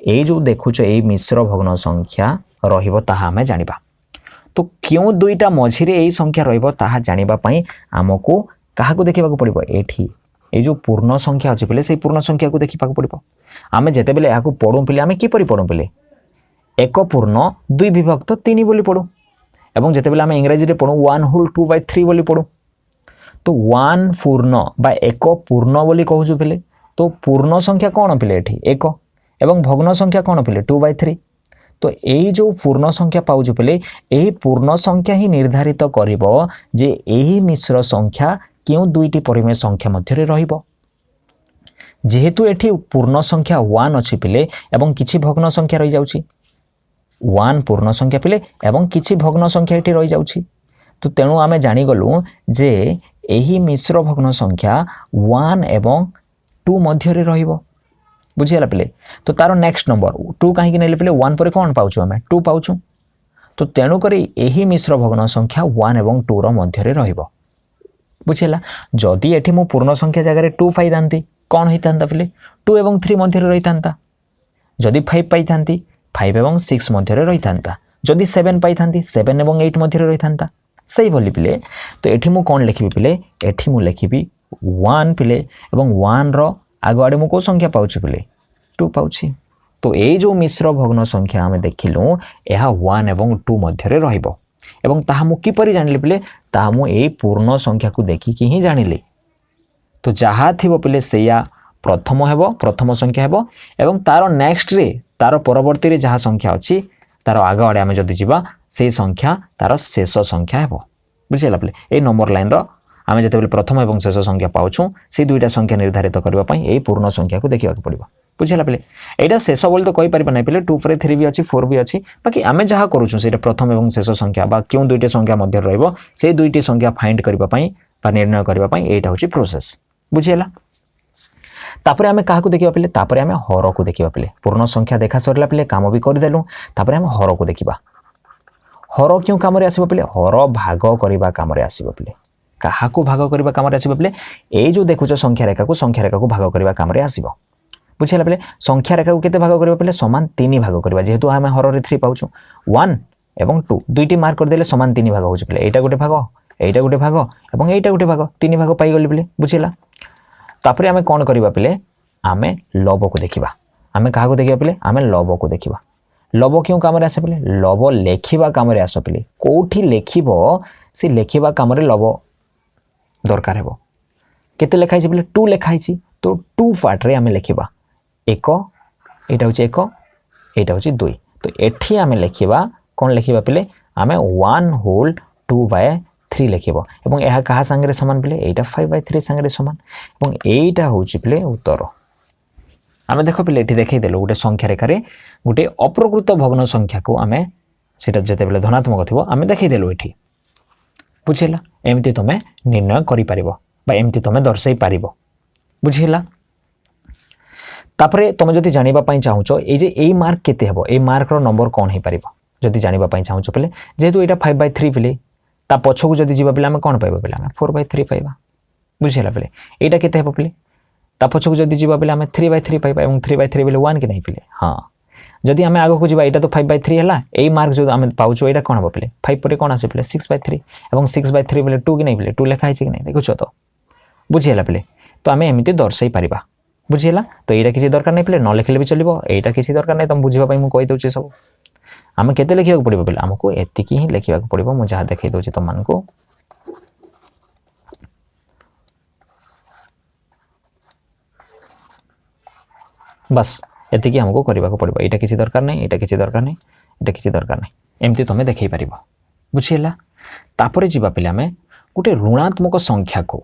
ए जो देखुच ए मिश्र भग्न संख्या रहिबो ताहा आम जानिबा तो क्यों दुईटा मझिरे ए संख्या रहिबो ताहा जानिबा पई हमको काहाको देखिबाको पड़िबो एठी ए जो पूर्ण संख्या अछि पिले से पूर्ण संख्या को देखिबाको पड़िबो आम जेते बेले याको पढू पिले आम किपरि पढू पिले एक पूर्ण 2 विभक्त 3 बोली पढू एवं जेते बेले आम इंग्रजी रे पढू 1 होल 2/3 बोली पढू तो 1 पूर्ण बा एक पूर्ण बोली कहूँ पिले तो पूर्ण संख्या कौन पिले एठी एक एवं भग्न संख्या कौन पिले 2/3 तो यही जो पूर्ण संख्या पाउछु पिले यही पूर्ण संख्या ही निर्धारित करिबो जे यही मिश्र संख्या क्यों दुईटी परिमेय संख्या मध्य रहिबो जेहेतु एठी पूर्ण संख्या 1 अछि पिले एवं किछि भग्न संख्या रहि जाउछि 1 पूर्ण संख्या पिले एवं किछि भग्न संख्या एठी रहि जाउछि तो तेणु आमे जानि गलु जे एही मिश्र भग्न संख्या 1 एवं 2 मध्य रहिबो बुझियला पिले तो तार नेक्स्ट नंबर 2 कहीं नेले पिले 1 पर कौन पाउछु आमे 2 पाउछु तो तेणु करी एही मिश्र भग्न संख्या 1 एवं 2 रो मध्य रहिबो बुझियला जदि एठी मु पूर्ण संख्या जगह रे 2 पाई दांती कौन होइतांता पिले 2 एवं 3 मध्य रहितांता जदि 5 पाई थांती 5 एवं 6 मध्य रहितांता जदि 7 पाई थांती 7 एवं 8 मध्य रहितांता सही बोली पिले तो एठी मु कौन लिखिबी पिले एठी मु लिखिबी 1 पिले एवं 1 रो आगुआड़े मु को संख्या पाउछि पिले 2 पाउछि तो ए जो मिश्र भग्न संख्या आमे देखिलु एहा 1 एवं 2 मध्य रहिबो एवं ताहा मु किपरि जानिले पिले ताहा मु ए पूर्ण संख्या को देखि कि ही जानिले तो जहा थिबो पिले सेया प्रथम हेबो प्रथम संख्या हेबो एवं तार नेक्स्ट रे तार परवर्ती रे जहाँ संख्या अछि तार आग आड़े आम जदि जावा से संख्या तार शेष संख्या हेबो बुझिला पे ए नंबर लाइन रो आम जिते प्रथम और शेष संख्या पाऊँ से दुईटा संख्या निर्धारित करने यही पूर्ण संख्या को देखा पड़ो बुझेगा पे यहाँ शेष बोली तो कहीपर ना पे 2 पर 3 भी अच्छी 4 भी अच्छी बाकी आम जहाँ करूँ प्रथम और शेष संख्या बा क्यों दुईटी संख्या मध्य से दुईटी संख्या फाइंड करने निर्णय करने यहाँ हूँ प्रोसेस बुझीगला तापर आम क्या देखा पे तापर आम हर को देखा पे पूर्ण संख्या देखा सरला पे कम भी करदेलु तापर आम हर को देखा हर क्यों कम आसो पे हर भाग करने कम आसो पे क्या भाग करने कम आसो पे ये जो देखुच संख्या रेखा को भाग करने कम आसो बुझेगा पे संख्या रेखा को केते भाग करबा पे समान 3 भाग करबा जेहेतु आम हर रे 3 पाउछु 1 एवं 2 दुईटी मार्क कर देले समान 3 भाग होछ पे एटा गोटे भाग एटा गोटे भाग एवं एटा गोटे भाग 3 भाग पाई गली पे बुझेला तापर आम कौन करबा पे आम लब को देखिबा आम क्या देखिबा पे आम लब को देखिबा लब क्यों कम आसे पे लब लेखिबा कम आस पे कोठी लेखिबो से लेखिबा कम लब दरकार हेबो केते लेखाई पे 2 लेखाई तो 2 पार्ट रे आम लेखिबा एक एटा हूँ एक एटा हूँ 2 तो एठी आम लिखा कौन लिखा पे आम 1/2/3 लिखा और यह क्या सांगे सामान पे यहाँ 5/3 सांगे सामान और यहीटा हूँ पे उत्तर आम देख पे ये देखईदेलु गोटे संख्या रेखार गोटे अप्रकृत भग्न संख्या को आम से जिते धनात्मक थी आम देखईदेलु ये बुझेगा एमती तुम निर्णय करमती तुम दर्शाई पार बुझेगा तापरे तुम जदि जानापी चाहूच ये मार्क केते हेबो ए मार्क रो नंबर कौन हो पार जदि जानापी चाहूच पे जेहेतु यहाँ 5/3 पे ता पछकू जदि जीवा पे आम कौन पाइबा पे आम 4/3 पाइबा बुझेगा पे यहाँ केते हेबो पे ता पछकू जदि जीवा पे आम 3/3 पाइबा और 3/3 बेले 1 कि नहीं पे हाँ जदि आम आग को जीवा यहाँ तो 5/3 है यही मार्क जो आम पाऊँ यहाँ कौन हम पे 5 पर कौन आसे पे 6/3 और 6/3 बेले 2 कि नहीं पे 2 लिखाई कि नहीं देखुच तो बुझेगा पे तो आम एमती दर्शाई पारिबा बुझीगला तो यहाँ किसी दरकार नहीं पे न लिखले भी चलो यहाँ किसी दरकार नहीं तुम बुझापी मुझे कहीदे सब आम के लिखा पड़ो पे आमको एतिक ही लिखा पड़ो मुझे जहाँ देखई दूसरी तुम मानक बस एतिक आमको करने पड़ो यहाँ किसी दरकार नहीं यहाँ किसी दरकार नहीं यहाँ किसी दरकार नहीं एमती तुम देखई पार बुझीगला तापर जावा पे आम गोटे ऋणात्मक संख्या को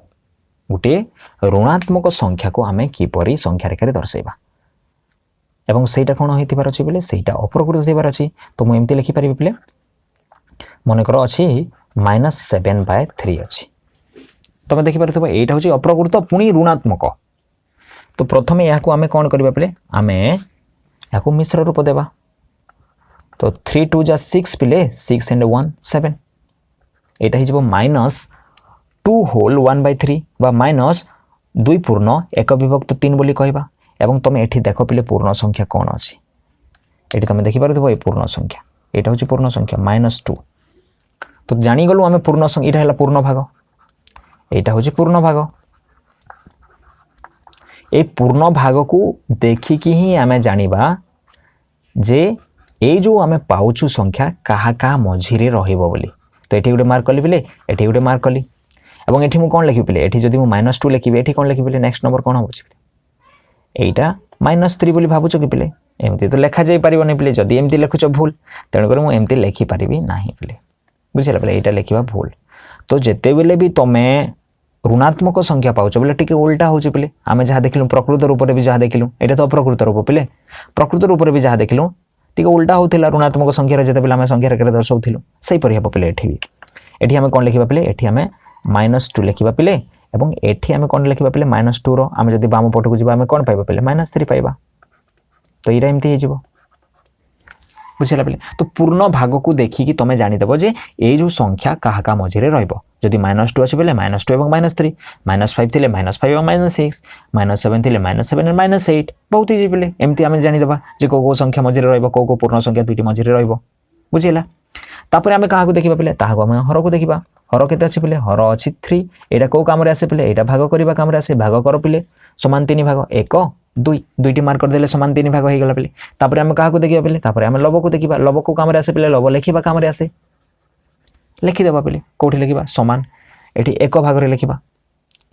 गोटे ऋणात्मक संख्या को आम किपरि संख्या रेखार दर्शाइबा एवं सेटा कौन होइतिबार अछि बोले सेटा अप्रकृत थिबार अछि तो मु एमती लिखि परिबे बोले मनकर अछि -7/3 अछि तुम देखि पारथबो एटा होछि अप्रकृत पुनी ऋणात्मक तो प्रथम या को आम कौन करबा पे आम या को मिश्र रूप देबा तो 3 2 जा 6 पिले 6 and 1 7 एटा हिजबो -2 होल 1/3 बा -2 पूर्ण 1 विभक्त 3 बोली कहबा एवं तुम एठी देख पिले पूर्ण संख्या कौन अछि एठी तुम देखि पारथबो ए पूर्ण संख्या एटा होछि पूर्ण संख्या -2 तो जानी गलु आमे पूर्ण संख्या एटा हला पूर्ण भाग एटा होछि पूर्ण भाग ए पूर्ण भाग को देखिकी ही आमे जानिबा जे ए जो आमे पाउछु संख्या कहा का मझिरे रहिबो बोली तो एठी गुटे मार्क कली पिले एठी गुटे मार्क कली एवं एठी मु कोन लिखि पिले एठी जदि मु -2 लिखिबे एठी कोन लिखि पिले नेक्स्ट नंबर कोन होछि एटा -3 बोली भाबुछ कि पिले एमती तो लेखा जाई परिबो नै पिले जदि एमती लिखुछ भूल तेणु कर मु एमती लिखि परिबी नाही पिले बुझिला पिले एटा लिखिबा भूल तो जेते बेले भी तमे ऋणात्मक संख्या पाउछ बोले टिके उल्टा होछि पिले आमे जहा देखिलु प्रकृत रूप रे भी जहा देखिलु एटा तो अप्रकृत रूप पिले प्रकृत रूप रे भी जहा देखिलु टिके उल्टा होथिला ऋणात्मक संख्या रे जेते बेले आमे संख्या रे दर्शाउथिलु सही परि हेबो पिले एठी भी एठी आमे कोन लिखिबा पिले एठी आमे -2 लिखिबा पिले एवं एठी आमे कोन लिखिबा पिले -2 रो आमे जदि बाम पट को जिबा आमे कोन पाइबा पिले -3 पाइबा तो इरा एमती हे जिवो बुझिला पिले तो पूर्ण भाग को देखि कि तमे जानि देबो जे ए जो संख्या काहा का मझिरे रहइबो जदि -2 अछि बेले -2 एवं -3 -5 थिले -5 एवं -6 -7 थिले -7 और -8 बहुत इजी पिले एमती आमे जानि देबा जे को संख्या मझिरे रहइबो को पूर्ण संख्या दुइटी मझिरे रहइबो बुझिला तापर आमे काहा को देखिबा पिले ताहा को आमे हर को देखिबा हर केते अछि पिले हर अछि 3 एटा को काम रे आसे पिले एटा भाग करबा काम रे आसे भाग कर पिले समान 3 भाग 1 2 दुइटी मार्क कर देले समान 3 भाग हो गेला पिले तापर आमे काहा को देखिबा पिले तापर आमे लब को देखिबा लब को काम रे आसे पिले लब लिखिबा काम रे आसे लिखि देबा पिले कोठी लिखिबा समान एठी 1 भाग रे लिखिबा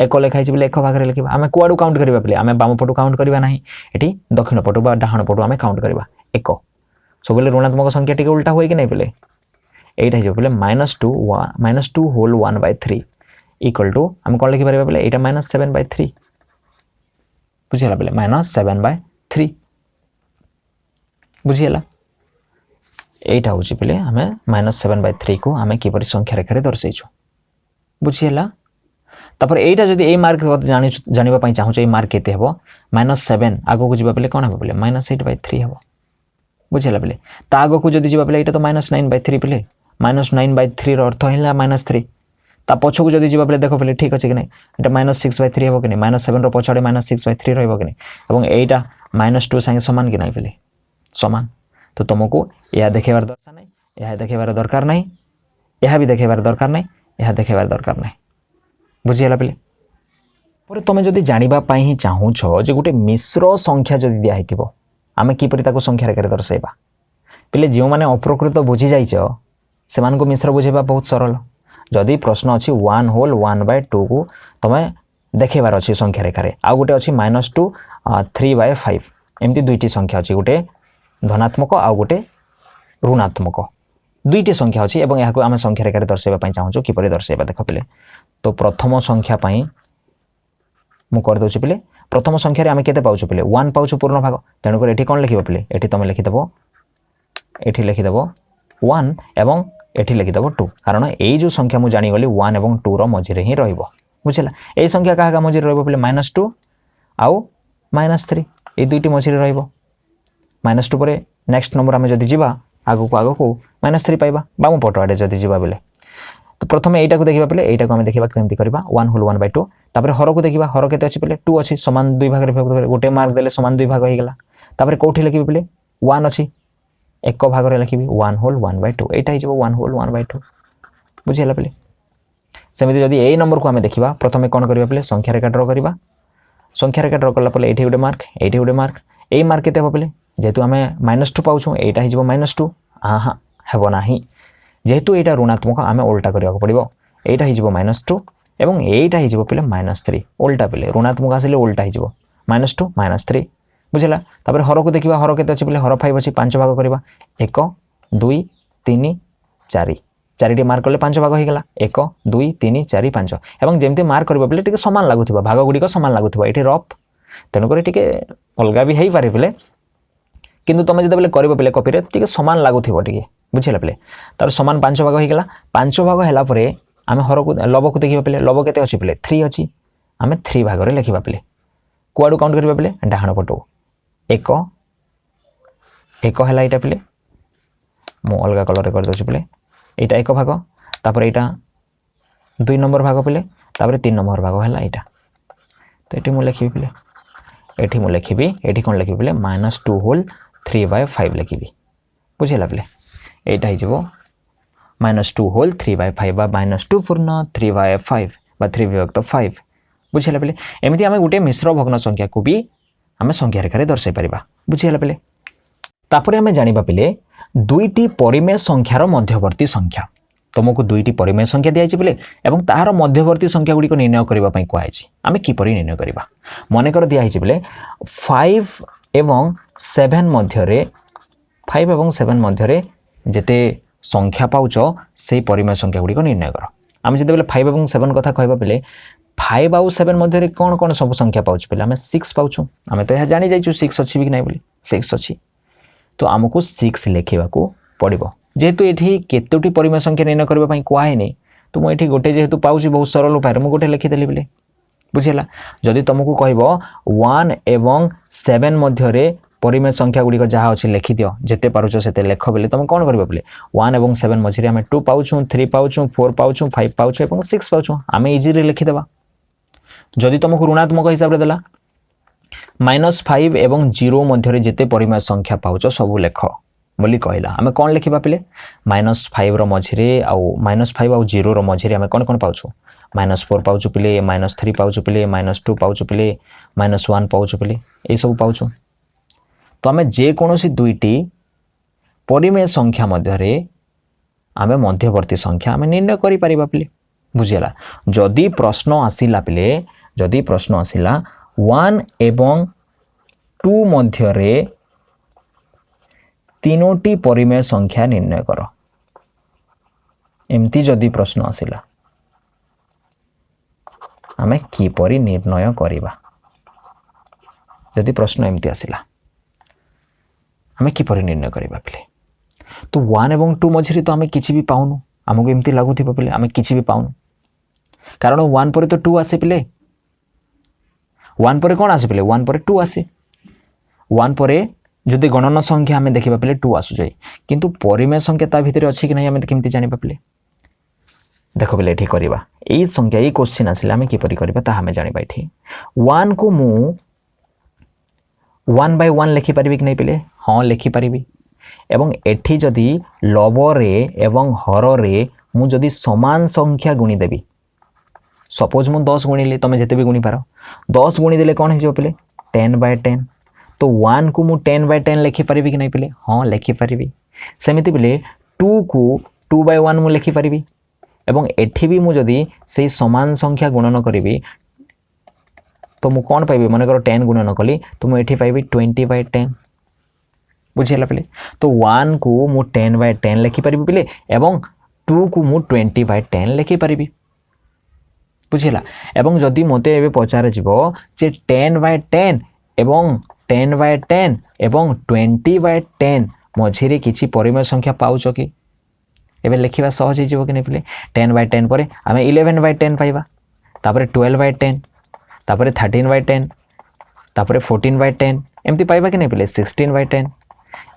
एक लिखाई बोले एक भाग लिखा आम कुआड़ू काउंट करवा पे आम बाम पटू काउंट करवा ना ये दक्षिण पटू डाहाण पटू आम काउंट करवा एक सब ऋणात्मक संख्या टी उल्टा हुए कि नहीं पे यही बोले -2 होल 1/3 इक्वल टू आम कौन लिखिपर बोले यहाँ -7/3 बुझीगला बोले -7/3 बुझीगला यहाँ हूँ बोले आम -7/3 को आम किपर संख्या रेखार दर्शेचु बुझीगला तापर एटा जदि ए मार्क जानापी चाहूँ ये मार्क केते हेबो -7 आगो को जीवा बोले कौन हे बोले -8/3 हेबो बुझीगला बोले ता आगो को जदि जीवा बोले एटा तो -9/3 बोले -9/3 अर्थ है -3 ता पछो को जदि जीवा बोले देखो बोले ठीक अच्छे कि नहीं यहाँ -6/3 हेबो कि नहीं -7 पछाड़े -6/3 रहिबो कि नहीं एवं एटा -2 संगे समान कि नहीं बोले समान तो तुमको यह देखेबार दरकार नहीं यह देखेबार दरकार नहीं यह भी देखेबार दरकार नहीं यह देखेबार दरकार नहीं बुझीगला पे पर तुम जदि जानापी ही चाहूँ जे गोटे मिश्र संख्या जदि दिखाई आम किपरि ताको संख्या रेखार दर्शाइबा पे जो मैंने अप्रकृत बुझी जाइछ से मिश्र बुझेबा बहुत सरल जदि प्रश्न अच्छी 1 होल 1/2 को तुम देखेबार अच्छी संख्या रेखार आउ गोटे अच्छी -2 3/5 एमती दुईटी संख्या अच्छी गोटे धनात्मक आउ गोटे ऋणात्मक दुईटी संख्या अच्छी और यहाँ आम संख्या रेखार दर्शाइबा चाहूँ किपरि दर्शाइबा देख पे तो प्रथम संख्या मुझे करदे पे प्रथम संख्यार आम के पाचु पे 1 पाचु पूर्ण भाग तेणुक ये कौन लिख पे ये तुम लिखिदेव ये लिखिदेव 1 एवं ये लिखिदेव 2 कारण यही जो संख्या मुझे जानीगली 1 और 2 रझे ही रुझला यही संख्या क्या मझे रे -2 आउ -3 ये दुईटी मझे -2 पर नेक्स्ट नंबर आम जदि जा आग को -3 पाइबा बाम पट आड़े जदि जा बेले तो प्रथम यहीटा को देखा पे यहीटा को आम देखा केमती करवा 1 होल 1/2 तापर हर को देखा हर के अच्छे पे 2 अच्छी सामान 2 भाग गोटे मार्क देले सामान 2 भाग होगा तापर कौटी लिखी पे 1 अच्छी एक भाग लिखी 1 होल 1/2 यहाँ हो 1 होल 1/2 बुझीगला पे सेमती जदि यही नंबर को आम देखा प्रथम कौन करवा पे संख्या रेखा ड्र करवा संख्या रेखा ड्र कला ये गोटे मार्क ये गोटे मार्क यही मार्क के पे जेहेतु आम -2 पाऊँ यहाँ -2 हाँ हेब ना जेहेतु यहाँ ऋणात्मक आम उल्टा करने पड़ो यहाँ हो -2 एवं यहाँ हो पे -3 उल्टा पे ऋणात्मक आसिले उल्टा हो -2 -3 बुझला तापर हर को देखा हर के अच्छे पे हर 5 अच्छी 5 भाग करवा 1 2 3 4 4 मार्क कले 5 भाग होगा 1 2 3 4 5 एवं जमती मार्क करवा पे टे सामान लगुवा भाग गुड़िक सामान लगुवा ये रफ तेणुक टे अलग भी हो पारे पे किंतु तुम जो कर पे कपी टे सामान लगुव टे बुझीगला पे तार सामान 5 भाग होगा 5 भाग है आम हर को लब को देखा पे लब के अच्छी पे 3 अच्छी आम 3 भाग लिखा पे कुआड़ू काउंट करवा पे डाहाण पटू एक है यहाँ पे मु अलग कलर करदे पे यहाँ एक भाग तापर यहाँ 2 नंबर भाग पे तापर 3 नंबर भाग है यहाँ तो ये मुझे लिखी पे ये मुझे लिखी ये कौन लिखी पे -2 होल 3/5 लिखी बुझीगला पे यहाँ हो -2 होल 3/5 -2 पूर्ण 3/5 3/5 बुझीगला पे एमती आम गोटे मिश्र भग्न संख्या को भी आम संख्या रेखार दर्शाई पारिबा बुझीगला पे तापर आम जानिबा पे दुईटी परिमेय संख्यार मध्यवर्ती संख्या तुमको दुईटी परिमेय संख्या दिखाई पे और तार मध्यवर्ती संख्या गुड़िक निर्णय करने कहुई आम किपरि निर्णय करवा मनकर दिखाई पे 5 एवं 7 मध्य 5 एवं 7 मध्य जेते संख्या पाउच से परिमेय संख्या गुड़िक निर्णय कर आम जो 5 और 7 कथा कहवा पे 5 और 7 मध्य कौन कौन सब संख्या पाउच पे आम 6 पाउचु आम तो यह जानी जाइए 6 अच्छी भी ना 6 अच्छी तो आमको 6 लिखा पड़ो जेहेतु ये केतोटी परिमेय संख्या निर्णय करने कहुई तो मुझे गोटे जेहेतु पाऊँ बहुत सरल उपाय मुझे गोटे लिखिदेली बोले बुझीगला जदि तुमको कह 1 एवं 7 मध्य परिमेय संख्या गुड़िक जहाँ अच्छी लिखि दियो जिते पारुच से लेख बोले तुम कौन कर बोले 1 और 7 मझे आम 2 पाऊँ 3 पाऊँ 4 पाऊँ 5 पाऊँ और 6 पाऊँ आम इजिली लिखिदेवा जदि तुमको ऋणात्मक हिसाब से देला -5 एवं 0 मध्य जिते परिमेय संख्या पाउच सब लेख बोली कहला आम कौन लिखा पे -5 मझे आउ -5 आउ 0 मझे आम कौन कौन पाउछु -4 पाउछु पे -3 पाउछु पे -2 पाउछु पे -1 पाउछु पे यही सब पाउछु तो आम जेकोसी दुईटी परिमेय संख्या मध्य आम मध्यवर्ती संख्या आम निर्णय कर पे बुझीगला जदि प्रश्न आसिला पिले जदि प्रश्न आसिला 1 एवं 2 मध्य रे तीनोटी परिमेय संख्या निर्णय कर एमती जदि प्रश्न आसिला आमे किपरि निर्णय करिबा जदि प्रश्न एमती आसिला आमे किपरि निर्णय करिबा पिले तो 1 एवं 2 मझिरे तो आमे किछि भी पाउनु हमको एमती लागुथिबो पिले आमे किछि भी पाउनु कारण 1 पर तो 2 आसे पिले 1 पर कोन आसे पिले 1 पर 2 आसे 1 पर जदि गणन संख्या आमे देखिबा पिले 2 आसु जाय किंतु परिमेय संख्या ता भितरे अछि कि नै आमे केमती जानिबा पिले देखो पिले एठी करिबा एई संख्या एई क्वेश्चन आसिले आमे किपरि करिबा ता हमें जानिबा एठी 1 को मु 1 by 1 लिखि परिबि कि नै पिले हां लिखि परिबि एवं एठी जदि लव रे एवं हर रे मु जदि समान संख्या गुणी देबी सपोज मु 10 गुणिले तमे जते भी गुणी पारो 10 गुणी देले कोन हिजो पिले 10 by 10 तो 1 को मु 10 by 10 लिखि परिबि कि नै पिले हां लिखि परिबि सेमिति पिले 2 को 2 by 1 मु लिखि परिबि एवं एठी भी मु जदि से समान संख्या गुणन करिबि तो मु कोन पाइबि माने करो 10 गुणन कली तो मु एठी पाइबि 20 by 10 बुझिला पिले तो 1 को मु 10 by 10 लिखि परिबि पिले एवं 2 को मु 20 by 10 लिखि परिबि बुझिला एवं जदि मते एबे पचारे जिवो जे 10 by 10 एवं 10 by 10 एवं 20 by 10 मझिरे किछि परिमेय संख्या पाउचो कि एबे लिखिबा सहज हे जिवो कि नै पिले 10 by 10 परे आमे 11 by 10 पाइबा तापरे 12 by 10 तापरे 13 by 10 तापरे 14 by 10 एमती पाइबा कि नै पिले 16 by 10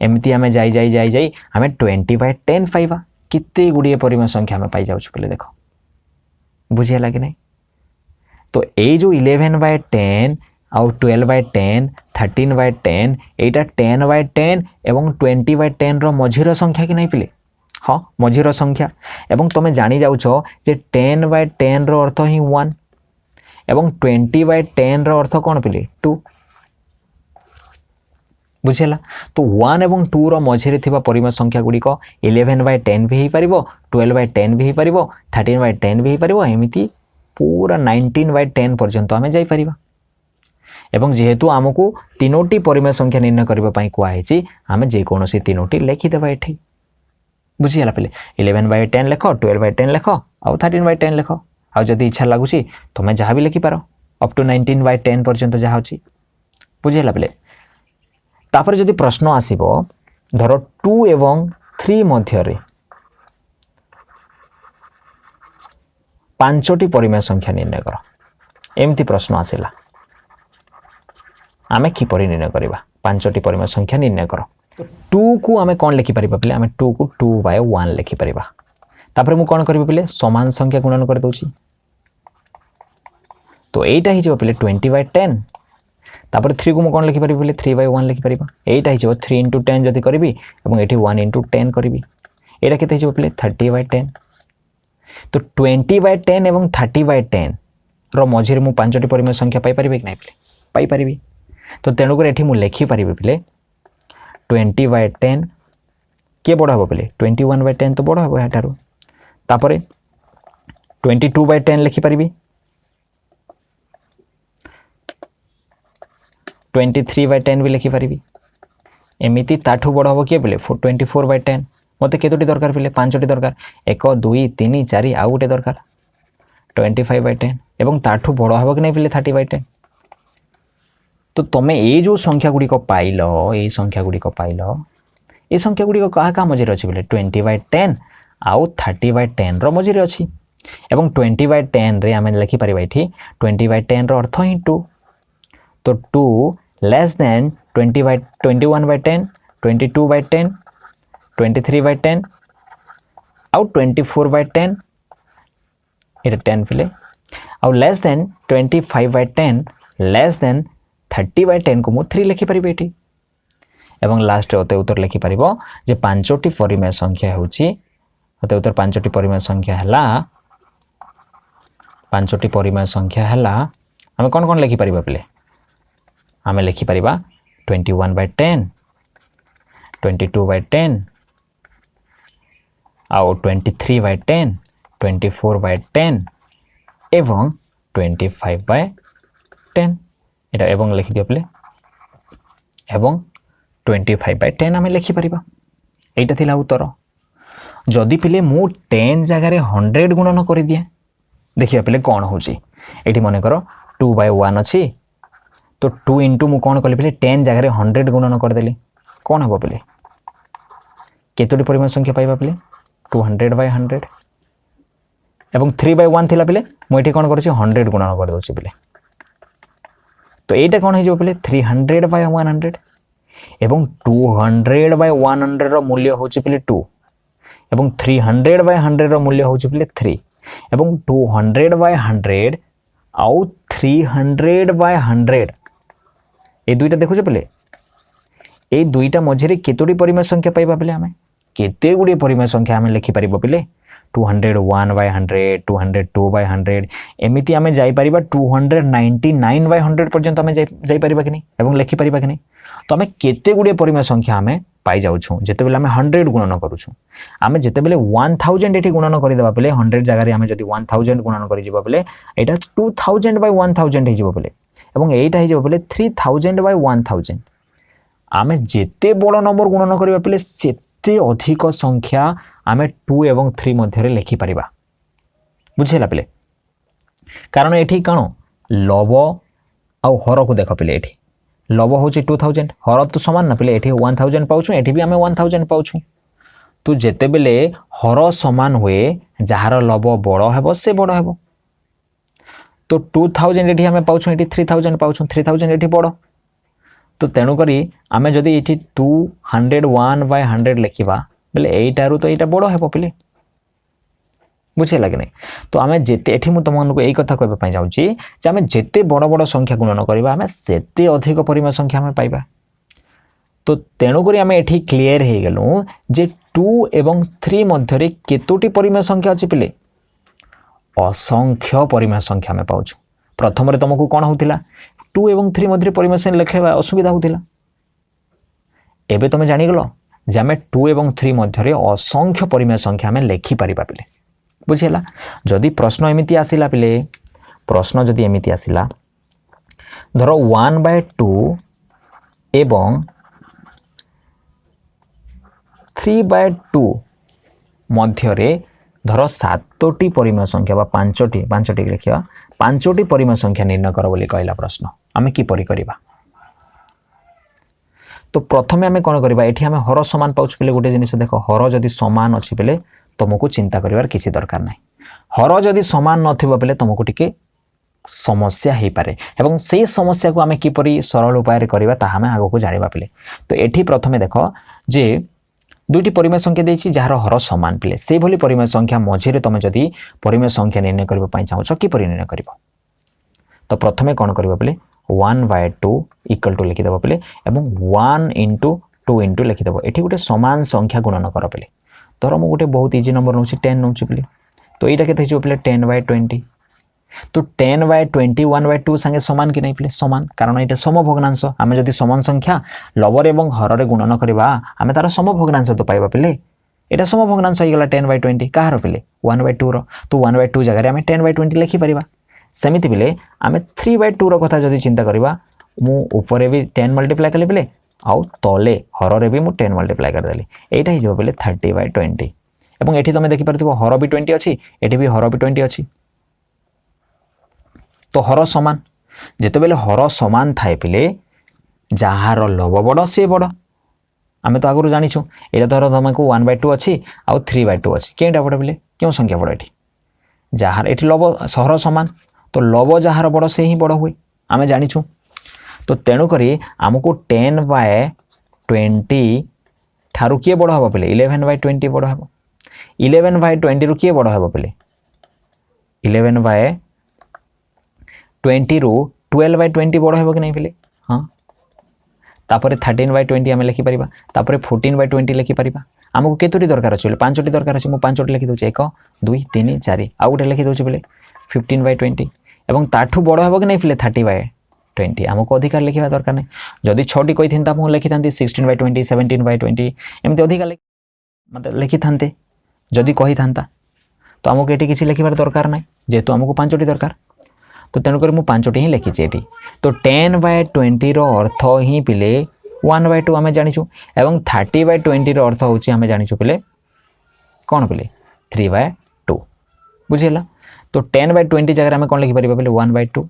एमती आमे जाई आमे 20 by 10 पाइबा किते गुडिए परिमेय संख्या आमे पाइ जाउछु पिले देखो बुझिया कि नै तो ए जो 11 by 10 आउ 12 by 10 13 by 10 एटा 10 by 10 एवं 20 by 10 रो मझिर संख्या कि नै पिले हाँ मझिर संख्या एवं तमे जानी जाउछो जे 10 by 10 रो अर्थ ही 1 एवं 20 by 10 रो अर्थ कोन पिले 2 बुझिला तो 1 एवं 2 रो मझिरे थिबा परिमेय संख्या गुडी को 11 by 10 भी हे परिबो 12 by 10 भी हे परिबो 13 by 10 भी हे परिबो एमिति पूरा 19 by 10 पर्यंत आमे जाई परिबा एवं जेहेतु हमकु तीनोटी परिमेय संख्या निर्णय करबा पई कोआ हेची आमे जे कोनोसी तीनोटी लेखि देबा एठी बुझिला पिले 11 by 10 लेखो 12 by 10 लेखो आ 13 by 10 लेखो आ जदी इच्छा लागुची तमे जहा भी लेखि पारो अप टू 19 by 10 पर्यंत जहा होची बुझिला पिले तापर जदी प्रश्न आसीबो धरो 2 एवं 3 मध्य रे पांचोटी परिमेय संख्या निर्णय करो एमती प्रश्न आसिला आमे कि परि निर्णय करबा पांचोटी परिमेय संख्या निर्णय करो तो 2 को आमे कोन लिखि परिबा पिले आमे 2 को 2 by 1 लिखि परिबा तापर मु कोन करबी पिले समान संख्या गुणन कर दोची तो एटा हि जो पिले 20 by 10 तापर 3 को मु कोन लिखि परिबी पिले 3 by 1 लिखि परिबा एटा हि जो 3 into 10 जदी करबी एवं एठी 1 into 10 करबी एटा केते हि जो पिले 30 by 10 तो 20 by 10 एवं 30 by 10 रो मझिर मु पांचटी परिमेय संख्या पाई परिबे कि नै पिले पाई परिबी तो तेनु कर एठी मु लिखि परिबे पिले 20 by 10 के बड़ हबो पिले 21 by 10 तो बड़ हबो याटारो तापरे 22 by 10 लिखि परिबी 23 by 10 भी लिखि परिबी एमिति ताठू बड़ हबो के पिले 24 by 10 मते केतोटी दरकार पिले पांचटी दरकार 1 2 3 4 आ गुटे दरकार 25 by 10 एवं ताठू बड़ हबो कि नै पिले 30 by 10 तो तमे ए जो संख्या गुडी को पाइलो ए संख्या गुडी को पाइलो ए संख्या गुडी को कहा का मझिर अछि बोले 20 by 10 आउ 30 by 10 रो मझिर अछि एवं 20 by 10 रे आमे लिखि परिबा इठी 20 by 10 रो अर्थ ही 2 तो 2 less than 20 by 21 by 10 22 by 10 23 by 10 आउ 24 by 10 एटा 10 पिले आउ less than 25 by 10 less than 30 by 10 को मु 3 लिखि परिबे एठी एवं लास्ट रे उत्तर लिखि परिबो जे पांचोटी परिमेय संख्या होची उत्तर पांचोटी परिमेय संख्या हला पांचोटी परिमेय संख्या हला हमें कोन कोन लिखि परिबा पिले हमें लिखि परिबा 21 by 10 22 by 10 आउ 23 by 10 24/10 एवं 25/10 एटा एवं लिखि दियो पिले एवं 25/10 आमे लिखि परिबा। एटा थिला उत्तर। जदि पिले मु 10 जगह रे 100 गुणन कर दिए देखिए पिले कौन होची। एठी मन करो 2/1 अच्छी तो 2 इंटू मु कौन कली पिले 10 जगह रे 100 गुणन कर देली कौन हबो पिले केतोटी परिमाण संख्या पाइबा पिले 200/100 एवं 3/1 थिला पिले मु एठी कौन करछि 100 गुणन कर दोछि पिले तो एटा कौन हे जो पिले 300/100 एवं 200/100 रो मूल्य होछि पिले 2 एवं 300/100 रो मूल्य होछि पिले 3 एवं 200/100 आउ 300/100 ए दुईटा देखुछ पिले ए दुईटा मझे केतोटी परिमेय संख्या पाइबा पिले आमे केते गुडी परिमेय संख्या आमे लिखि परिबो पिले 201/100 202/100 एमिति आमे जाई परिबा 299/100 पर्यंत आमे जाई परिबा कि नै एवं लिखि परिबा कि नै तो आमे केते गुडी परिमेय संख्या आमे पाई जाउ छु जेते बेले आमे 100 गुणन करू छु आमे जेते बेले 1000 एठी गुणन करि देबा पिले 100 जगह रे आमे जदी 1000 गुणन करि जिबा पिले एटा 2000/1000 हे जिबो पिले एवं एटा हे जिबो पिले 3000/1000 आमे जेते बड़ नंबर गुणन करिबा पिले सेते अधिक संख्या आमे 2 एवं 3 मध्य रे लिखि परिबा बुझेला पिले कारण एठी कानो लव आ हर को देखो पिले एठी लव होची 2000 हर तो समान ना पिले एठी 1000 पाउछु एठी भी आमे 1000 पाउछु तो जेते बेले हर समान हुए जहार लव बड़ हेबो से बड़ हेबो तो 2000 एठी आमे पाउछु एठी 3000 पाउछु 3000 एठी बड़ तो तेणु करी आमे जदी एठी 201/100 लिखिबा बेले एटारु तो एटा बड़ हेबो पिले बुझे लागे नै तो आमे जेते एठी मु तमनको एई कथा कहबा पई जाउची जे आमे जेते बड़ बड़ संख्या गुणन करबा आमे सेते अधिक परिमेय संख्या आमे पाइबा तो तेणु करी आमे एठी क्लियर हे गेलु जे 2 एवं 3 मध्य रे केतोटी परिमेय संख्या अछि पिले असंख्य परिमेय संख्या आमे पाउछु प्रथम रे तमको कोन होतिला 2 एवं 3 मध्य परिमेय संख्या लिखबा असुविधा होतिला एबे तमे जानि गेलो जे आमे 2 एवं 3 मध्य रे असंख्य परिमेय संख्या आमे लिखि परिबा पिले बुझिला जदि प्रश्न एमिति आसिला पिले प्रश्न जदि एमिति आसिला धरो 1/2 एवं 3/2 मध्य रे धरो 7टी परिमेय संख्या बा 5टी लिखिबा 5टी परिमेय संख्या निर्णय कर बोली कहला प्रश्न आमे की परि करिबा तो प्रथमे आमे कोन करिबा एठी आमे हर समान पाउछ पिले गोटे जिनिस देखो हर जदि समान अछि पिले तुमको चिंता करिवार किसी दरकार नाही हर जदि समान नथिबो पिले तुमको टिके समस्या हे पारे एवं सेही समस्या को आमे किपरि सरल उपाय रे करिबा ता हमें आगो को जानिबा पिले तो एठी प्रथमे देखो जे दुईटी परिमेय संख्या देछि जहार हर समान पिले से भली परिमेय संख्या मझिरे तमे जदि परिमेय संख्या निर्णय करबा पई चाहौ छ किपरि निर्णय करबो तो प्रथमे कोन करबो पिले 1/2 इक्वल टू लिखि देबो पिले एवं 1 * 2 * लिखि देबो एठी गुटे समान संख्या गुणन कर पिले तोर मु गुटे बहुत इजी नंबर नउछि 10 नउछि पिले तो एटा केते हिजो पिले 10/20 तो 10/20 1/2 संगे समान कि नै पिले समान कारण एटा समभग्नांश आमे जदि समान संख्या लवर एवं हर रे गुणन करबा आमे तार समभग्नांश तो पाइबा पिले एटा समभग्नांश हो गेला 10/20 काहार पिले 1/2 रो तो 1/2 जगह रे आमे 10/20 लिखि परिबा सेमिति पिले आमे 3/2 रो कथा जदि चिंता करबा मु ऊपर भी 10 मल्टीप्लाई करले पिले आउ तले हर रे भी मु 10 मल्टीप्लाई कर देली एटा हि जो पिले 30/20 एवं एठी तमे देखि परथिबो हर भी 20 अछि एठी भी हर भी 20 अछि तो हर समान जेते बेले हर समान थाए पिले जहार लव बड़ से बड़ आमे तो आगु जानि छु एटा धर तमको 1/2 अछि आउ 3/2 अछि केटा बड़ पिले क्यों संख्या बड़ एठी जहार एठी लव हर समान तो लव जहार बड़ से ही बड़ हुए आमे जानि छु तो तेणु करी हमको 10/20 ठारू किए बड़ हबो पिले 11/20 बड़ हबो 11/20 रु किए बड़ हबो पिले 11/20 रु 12/20 बड़ हबो कि नै पिले हां तापरे 13/20 आमे लिखि परिबा तापरे 14/20 लिखि परिबा हमको केतोटी दरकार अछि 5टी दरकार अछि मु 5टी लिखि दोछि 1 2 3 4 आ गुटे लिखि दोछि पिले 15/20 एवं ताठू बड़ हबो कि नै पिले 30/20 हमको अधिकार लिखिबा दरकार नै जदि 6टी कहि थिनता मु लिखि थांती 16/20 17/20 एमते अधिकार मतलब लिखि थांते जदि कहि थांता तो आमको ये किसी लिखार दरकार ना जेहेतु आमको 5टी दरकार तो तेणुक मुझे 5टी ही लिखी ये तो 10/20 अर्थ ही पिले 1/2 आम जाचु और 30/20 अर्थ हूँ आम जाचु पिले कौन पिले 3/2 बुझीगला तो 10/20 जगह आम कौन लिखिपर बोले 1/2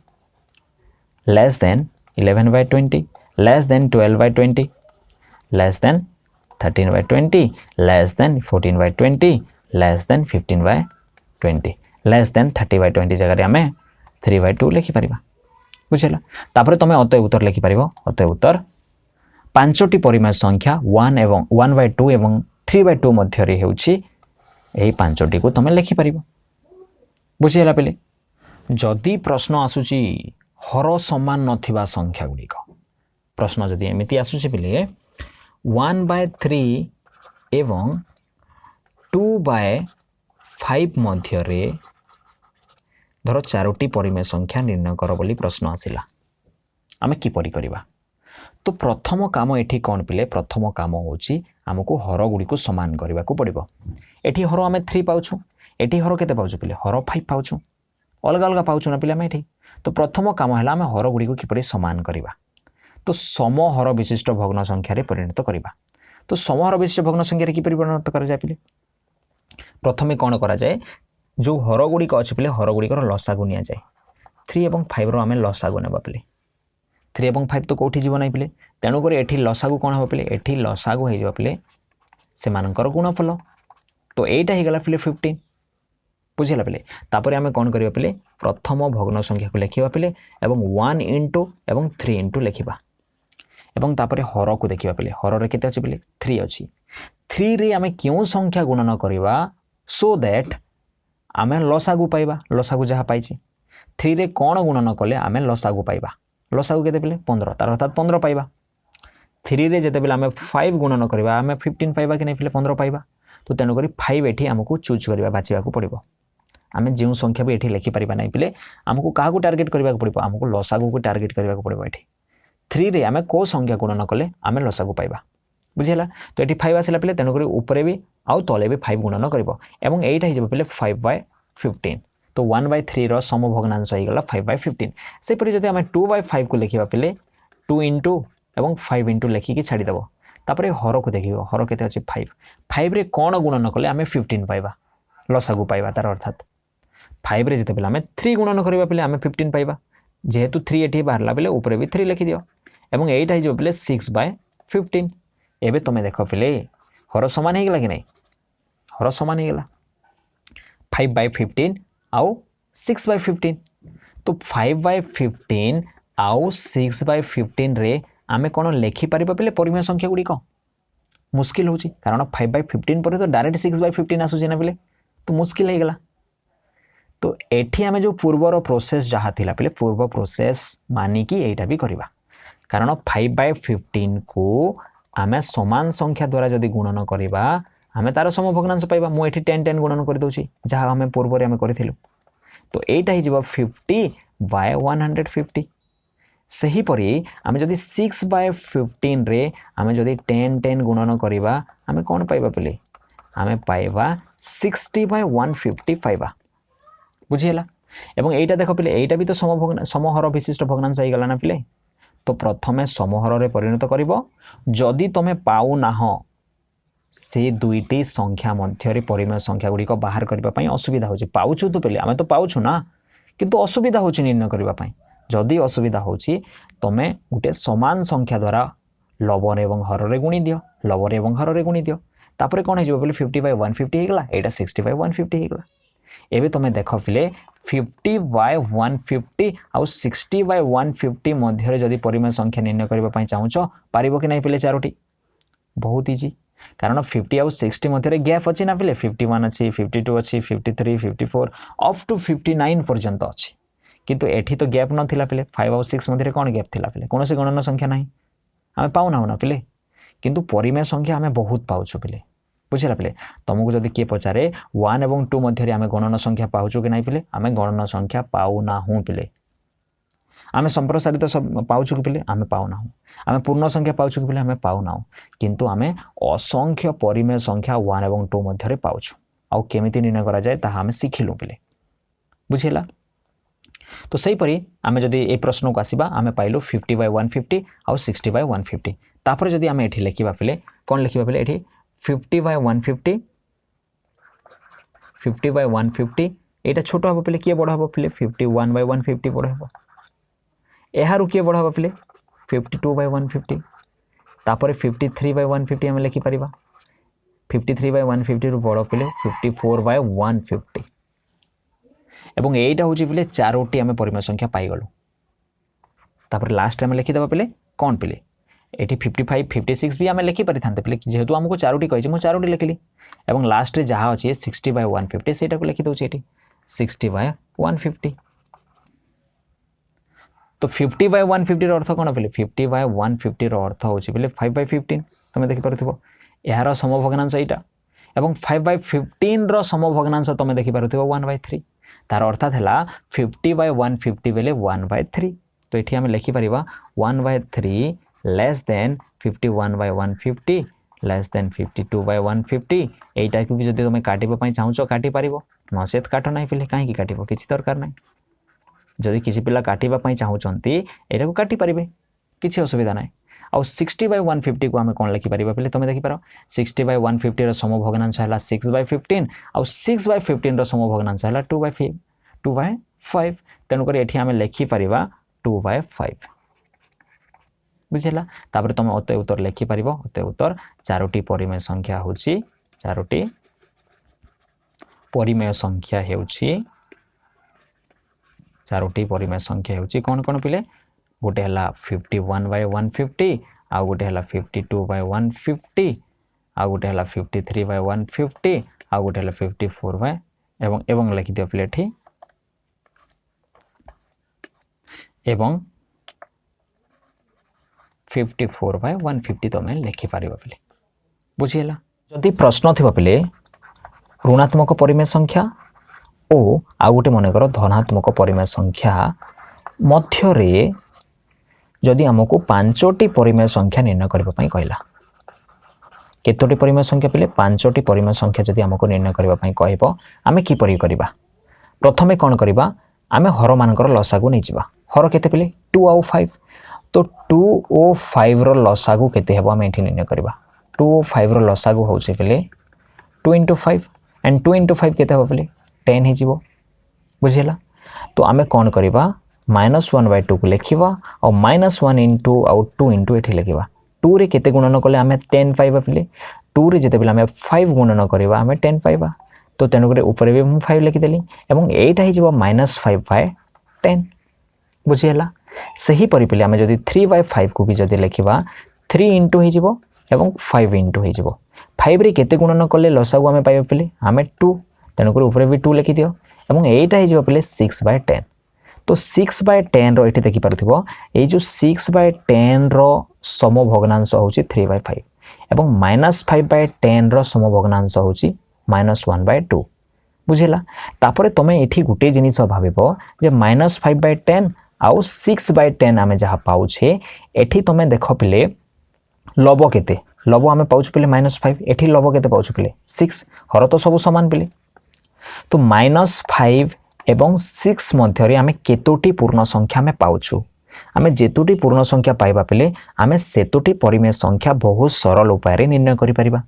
less than 11/20 less than 12/20 less than 13/20 less than 14/20 less than 15/20 less than 30/20 जगह आम 3/2 लिखिपर बुझेगा तापर तुम अतः उत्तर लिखिपर अतः उत्तर 5टी परिमेय संख्या 1/2 एवं 3/2 मध्य होउछि 5टी को तुम लिखिपर बुझीगला पिले जदि प्रश्न आसुची हर समान नथिबा संख्या गुड़िक प्रश्न जदि एमती आसुची पिले 1/3 एवं 2/5 मध्य धर 4टी परिमेय संख्या निर्णय कर बोली प्रश्न आसिला आमे किपरि करिबा तो प्रथम काम एठी कौन पिले प्रथम काम होची आमको हर गुड़ी को समान करने को पड़ो एठी हर आम 3 पाउछु एठी हर केते पाउछु पिले हर 5 पाउछु अलग अलग पाउछु ना पिले आम एठी तो प्रथम काम है आम हर गुड़ी को किपरि समान करवा तो सम हर विशिष्ट भग्न संख्यार परिणत करवा तो सम हर विशिष्ट भग्न संख्यार किपरि परिणत करा जाए पिले प्रथमे कौन करा जाए जो हर गुड़िक अच्छे पिले हर गुड़िकर लसागु नि जाए 3 और 5 रो आम लसागु नेबा पिले 3 और 5 तो कौटी जीव ना पिले तेणुक एठी लसागु कौन हम पिले एठी लसागु हो पिले से मानकर गुणफल तो यहीटा हो गला पिले 15 बुझेगा पिले तापर आम कौन करवा पिले प्रथम भग्न संख्या को लिखा पिले एवं 1 इंटू एवं 3 इंटू लिखा एवं तापर हर को देखा पिले हर रे केते अछि पिले 3 अछि 3 रे आम क्यों संख्या गुणन करवा सो दैट आम लसागु पाइबा लसागु जहाँ पाई 3 रे कौन गुणन कले आम लसागु पाइबा लसागु केते पिले 15 तार अर्थात 15 पाइबा 3 रे जेते बेले आम 5 गुणन करवा आम 15 पाइबा कि नहीं पिले 15 पाइबा तो तेणुक 5 एठी आमको चूज करवा बाछिबा को पड़ो आम जो संख्या भी ये लिखिपर ना पिले आमको क्या टार्गेट करने को पड़ो आमको लसागु को टार्गेट करने को पड़ो ये 3 रे आम कौ संख्या गुणन कले आम लसागु पाइबा बुझेगा तो ये 5 आसला पिले तेणुक ऊपर भी आउ तले भी 5 गुणन कर यहीटा हो पिले 5/15 तो 1/3 रो सम भग्नांश हो गला 5/15 सेपरि जदि आम 2/5 को लिखा पिले 2 इंटू एवं 5 इंटू लिखिकी छाड़ीदेव तापर हर को देख हर के 5 रे कौन गुणन कले आम 15 पाइबा लसागु पाइबा तार अर्थात 5 रे जिते आम 3 गुणन करवा पिले आम 15 पाइबा जेहेतु 3 एठी बाहरला पिले ऊपर भी 3 लिखि दियो एवं एटा हो पिले 6/15 एबे तुम देख पिले हर समान हो गला कि नहीं हर समान हो गला 5/15 आउ 6/15 तो 5/15 आउ 6/15 रे आमे कौन लिखिपर पिले परिमेय संख्या गुड़िक मुस्किल होची कारण 5/15 पर तो डायरेक्ट 6/15 आसूची ना पिले तो मुस्किल हो गला तो एठी आमे जो पूर्वर प्रोसेस जहाँ थिला पिले पूर्व प्रोसेस मानिकी एटा भी करवा कारण 5/15 को आमे समान संख्या द्वारा जदि गुणन करवा आमे तार सम भग्नांश पाइबा मु एठी 10 गुणन कर दउची जहाँ आमे पूर्व रे आमे करिथिलु तो एटा ही जीव 50/150 सही परी आमे जदि 6/15 रे आमे जदि 10 गुणन करवा आमे कौन पाइबा पिले आमे पाइबा 60/150 पाइबा बुझीगला एवं एटा देख पिले एटा भी तो समहर विशिष्ट भग्नांश हो गला ना पिले तो प्रथमे समहर रे परिणत करिवो जदि तुमे पाउ नाह से दुईटी संख्या मध्य परिमेय संख्या गुड़िक बाहर करने असुविधा होची पाउछु तो पिले आमे तो पाउछु ना किंतु असुविधा होची निर्णय करने जदि असुविधा होची तमे गोटे समान संख्या द्वारा लवर एवं हर रे गुणी दियो लवर एवं हर रे गुणी दियो तापर कौन हो बोले 50/150 हो गला एटा 60/150 हो गला एबे तुम देख पिले 50/150 आउ 60/150 मध्य जदि परिमेय संख्या निर्णय करने चाहूँ पारिबो कि नहीं पिले 4टी बहुत इजी कारण 50 आउ 60 मध्य गैप अच्छी ना पिले 51 अच्छी 52 अच्छी 53 54 अप टू 59 पर्यंत अच्छी किंतु एठी तो गैप नथिला पिले 5 आउ 6 मध्य कौन गैप थिला पिले कौन से गणन संख्या नहीं आम पाऊना ना पिले किंतु परिमेय संख्या आम बहुत पाउछु पिले बुझेगा पिले तुमको जदि किए पचारे 1 और 2 मध्य आम गणन संख्या पाउछु कि नहीं पिले आम गणन संख्या पाऊना हूँ पिले आम संप्रसारित पाउछु कि पिले आम पाऊना हूँ आम पूर्ण संख्या पाउछु कि पिले आम पाऊना हूँ किंतु आम असंख्य परिमेय संख्या 1 और 2 मध्य पाउछु आउ केमिति निर्णय करा जाए ताहा हमें सिखिलु पिले बुझिला। तो सही परी आमे जदि ए प्रश्न को आसीबा आमे पाइलु 50/150 आउ 60/150 तापर जदि आमे एठी लेखिबा पिले कोन लेखिबा पिले एठी 50/150 50/150 एटा छोटो हबो पिले किए बड़ हबो पिले 51/150 बड़ हबो एहारु किए बड़ हबो पिले 52/150 तापर 53/150 आमे लेखि परिबा 53/150 रु बड़ पिले 54/150 एवं एटा होची पिले चारोटी आमे परिमेय संख्या पाई गलु तापर लास्ट आमे लेखि देबा पिले कोन पिले एठी 55 56 भी आमे लेखि पारि थांते पिले जेहेतु हमको चारोटी कहिजे मो चारोटी लेखिली एवं लास्ट रे जहा अछि 60/150 सेटा को लेखि दउछि एठी 60/150 तो 50/150 रो अर्थ कोन पिले 50/150 रो अर्थ होछि पिले 5/15 तमे देखि परथिबो एहार समभग्नांश एटा एवं 5/15 रो समभग्नांश तमे देखि परथिबो 1/3 तार अर्थात है 50/150 बेले 1/3 तो ये आम लिखिपर 1/3 लेस देन 51/150 लेस देन 52/150 यहीटा को भी जब तुम काटापी चाहूच काटिपर नचेत काट ना पे कहीं काट किसी दरकार ना जदि किसी पिला काटापी चाहूँगी यहाँ को काटिपारे किसी असुविधा ना आउ 60/150 को आम कौन लिखिपर पे तुम देखिपार 60/150 समभग्नांश है 6/15 आउ 6/15 समभग्नांश है 2/5 तेणुक ये आम लिखिपर 2/5 बुझेगा तापर तुम अते उत्तर लिखिपर अते उत्तर चारोटी परिमेय संख्या हूँ चारोटी परिमेय संख्या होउछि चारोटी परिमेय संख्या होउछि कौन कौन पिले गोटे है 51/150 आउ गोटे है 52/150 आउ गोटे है 53/150 आउ गोटे है 54 एवं लिखि दियो पिले एठी एवं 54/150 तुम लिखिपर पिले बुझीगला। जदि प्रश्न थी पिले ऋणात्मक परिमेय संख्या ओ आउ गोटे मनकर धनात्मक परिमेय संख्या मध्य जदि आमको 5टी परिमेय संख्या निर्णय करने कहला केतोटी परिमेय संख्या पिले 5टी परिमेय संख्या जदि आमको निर्णय करने कहब आम किपरि करबा प्रथमे कौन करबा आम हर मानकर लसागु नहीं जावा हर केते पिले 2 आउ 5 तो 2 और 5 रो लसागु केते हेबो आम एठी निर्णय करबा 2 और 5 रो लसागु होउछि पिले 2 × 5 एंड 2 × 5 केते हेबो पिले 10 हे जिवो बुझिला। तो आम कौन करबा -1/2 को लिखा और -1 इंटू आउ 2 इंटू ये लिखा 2 रे केते गुणन कले आम 10 पाइबा पिले 2 रे जिते आम 5 गुणन करबा आम 10 पाइबा तो तेणुक ऊपर भी मुझे 5 लिखिदेली और यहीटा हो -5/10 बुझीगला। सही परी पिले आम जदि 3/5 को भी जदि लिखा 3 इंटू हो 5 इंटू हो 5 रे केते गुणन कले लसागु आम पाइबा पिले आम 2 तेणुक ऊपर भी 2 लिखिदियो और यहीटा हो पिले 6/10 तो 6/10 रो ये देखिपार ये जो 6/10 रो समभग्नांश हूँ 3/5 एवं -5/10 रो समभग्नांश हूँ -1/2 बुझेगा। तापर तुम ये गोटे जिनिस भाव जे -5/10 आउ 6/10 आम जहाँ पाऊे एठी तुम देख पिले लब केते लब आम पाऊँ पिले -5 एठी लब केते पाऊँ पिले 6 हर तो सब सामान पिले तो -5 एवं 6 मध्य आम केतोटी पूर्ण संख्या आम पाउछु आम जेतोटी पूर्ण संख्या पाइबा पिले आम सेतोटी परिमेय संख्या बहुत सरल उपाय निर्णय करि परिबा।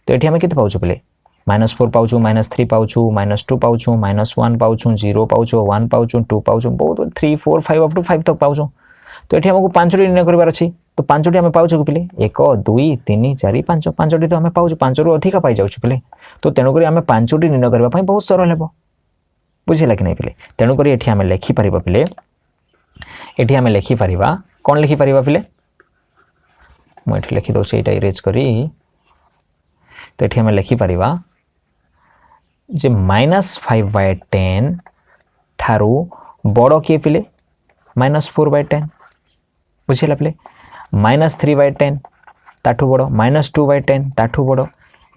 तो ये आम केते पाउछु पिले -4 पाउछु -3 पाउछु -2 पाउछु -1 पाउछु 0 पाउछु 1 पाउछु 2 पाउछु बहुत 3 4 5 अप टू 5 तक पाउछु। तो ये आमको 5टी निर्णय करार अच्छी तो 5टी आम पाउछु पिले 1 2 3 4 5 5टी तो आम पाउछु 5 रु अधिक पाई जाउछु पिले तो तेणुक आम 5टी निर्णय करने बहुत सरल हेबो बुझेगा कि नहीं पिले तेणुक ये आम लिखिपर पिले ये आम लिखिपर कौन लिखिपर पिले मुझे लिखिदे यहाँ इरेज करी तो ये आम लिखिपर जे -5/10 ठारू बड़ किए पिले -4/10 बुझेगा पिले -3/10 ताठू बड़ -2/10 ताठू बड़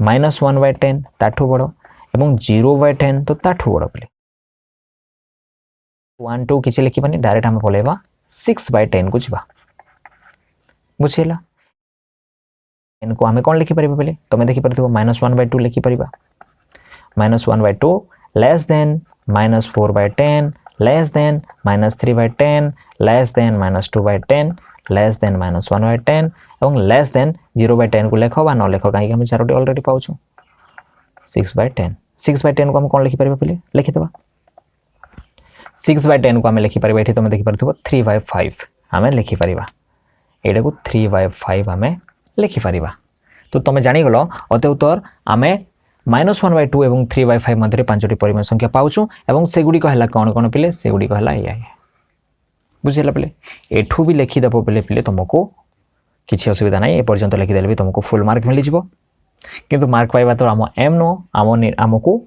-1/10 ताठू बड़ एवं 0/10 तो ताठू बड़ पिले 1 2 किसी लिखिबानी डायरेक्ट आम पलैबा 6/10 को जीवा बुझेगा। इनको आम कौन लिखिपर पे तुम देखिपर -1/2 लिखिपर -1/2 less than -4/10 less than -3/10 less than -2/10 less than -1/10 और लेस देन 0/10 को लेख न लेख कहीं आम चारोटी अलरेडी पाऊँ 6/10 6/10 को आम कौन लिखिपर पे लिखिदेवा 6/10 को आम लिखिपर ये तुम देखिपार 3/5 आम लिखिपर यहाँ को 3/5 आम लिखिपर तो तुम जानीगल अत उत्तर आम -1/2 और 3/5 मध्य 5टी परिमेय संख्या पाऊँ और सेगुड़िक है कौन कौन पे सेगुड़िक है या बुझेगा पे एठू भी लिखिदेव पे पे तुमको किसी असुविधा ना एपर्यंत लिखिदेले भी तुमको फुल मार्क मिल जाव किंतु मार्क पाइबा तो आम एम नो आमको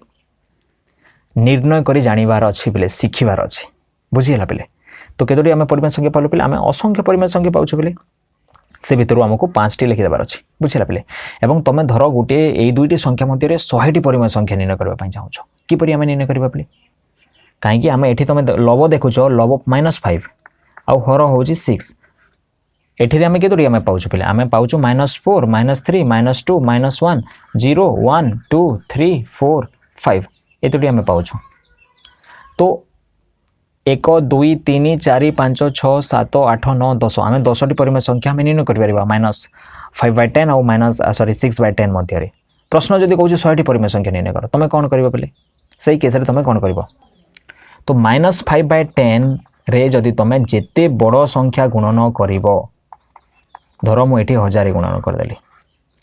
निर्णय कर जानवर अच्छी पे शिखिबार अच्छे बुझीगला पे तो कतोटी आम परिमेय संख्या पालु पे आम असंख्य परिमेय संख्या पाऊँ पे से भितर आमको 5टी लिखिदेबार अच्छे बुझेगा पे और तुम धर गोटे यही 2टी संख्या मध्य 100टी परिमेय संख्या निर्णय करने चाहूँ किपर आम निर्णय करवा पे कहीं आम ये तुम लव देखुच लव -5 आउ हर हूँ 6 एठी आम केतोटी आम पाऊँ पे आम पाऊँ -4 -3 -2 -1 0 1 2 3 4 5 एतोटी आम पाऊँ तो 1 2 3 4 5 6 7 8 9 10 आम 10टी परिमेय संख्या आम निर्णय कर -5/10 और -6/10 मध्य प्रश्न जदि कौन 100टी परिमेय संख्या निर्णय कर तुम कौन कर पे से केस तुम कौन कर तो -5/10 रे जदि तुम जिते बड़ संख्या गुणन कर धर मुझे 1000 गुणन करदेली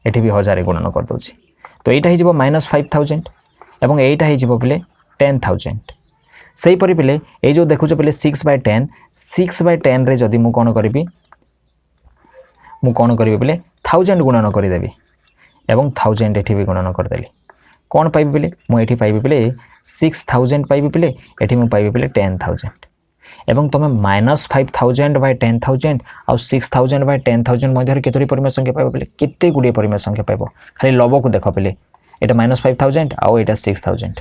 ये भी 1000 गुणन करदे तो यहाँ हो -5000 और यहाँ पे 10,000 से परी पे ये जो देखुच पे 6/10 रे जदि मु कौन करी पे 1000 गुणन करदेवी एवं 1000 ये भी गुणन करदेली कौन पाइबी पे मुझे पाइबी पे 6000 पाइबी पे ये मुझे पाइबी पे 10,000 एवं तुम -5000/10,000 और 6000/10,000 मध्य केतोटी परिमेय संख्या पाइब पे केते गुड़े परिमेय संख्या पाइब खाली लव को देख पे यहाँ -5000 आउ यहाँ 6000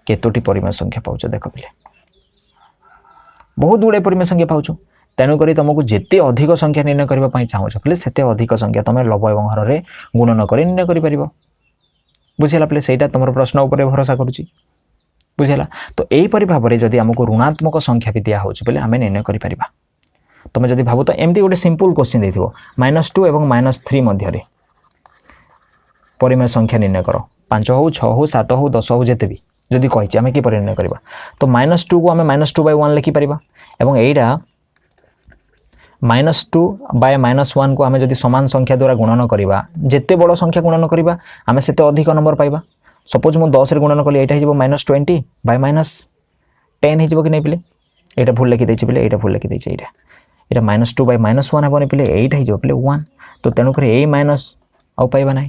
केतोटी परिमेय संख्या पाउच देख पे बहुत गुड़े परिमेय संख्या पाउच तेणुक तुमको जिते अधिक संख्या निर्णय करने चाहूँ पे से अधिक संख्या तुम लव और हर में गुणन कर निर्णय कर बुझेगा पे सहीटा तुम प्रश्न उपर भरोसा करुच्ची बुझेगा तो यहीपरि भाव में जदि आमको ऋणात्मक संख्या भी दिया होची आम निर्णय कर तुम जब भाव तो एमती गोटे सिंपल क्वेश्चन दे -2 और -3 मध्य परिमेय संख्या निर्णय कर 5 हो 6 हो 7 हो 10 हो जिते भी जदि कही आम कि निर्णय करवा तो -2 को आम -2/1 लिखिपर और यहीटा -2/-1 को आम जदि सामान संख्या द्वारा गुणन करवा जिते बड़ संख्या गुणन करवा आम से अधिक नंबर पाइबा सपोज मु 10 रे गुणन कली यहाँ हो -20/-10 हो कि नहीं पे यहाँ भूल लिखिदे पे यहाँ भूल लिखिदे यहाँ -2/-1 हेनी पे यहाँ हो पे 1 तो तेणुक यही माइनस आउ पाइबा ना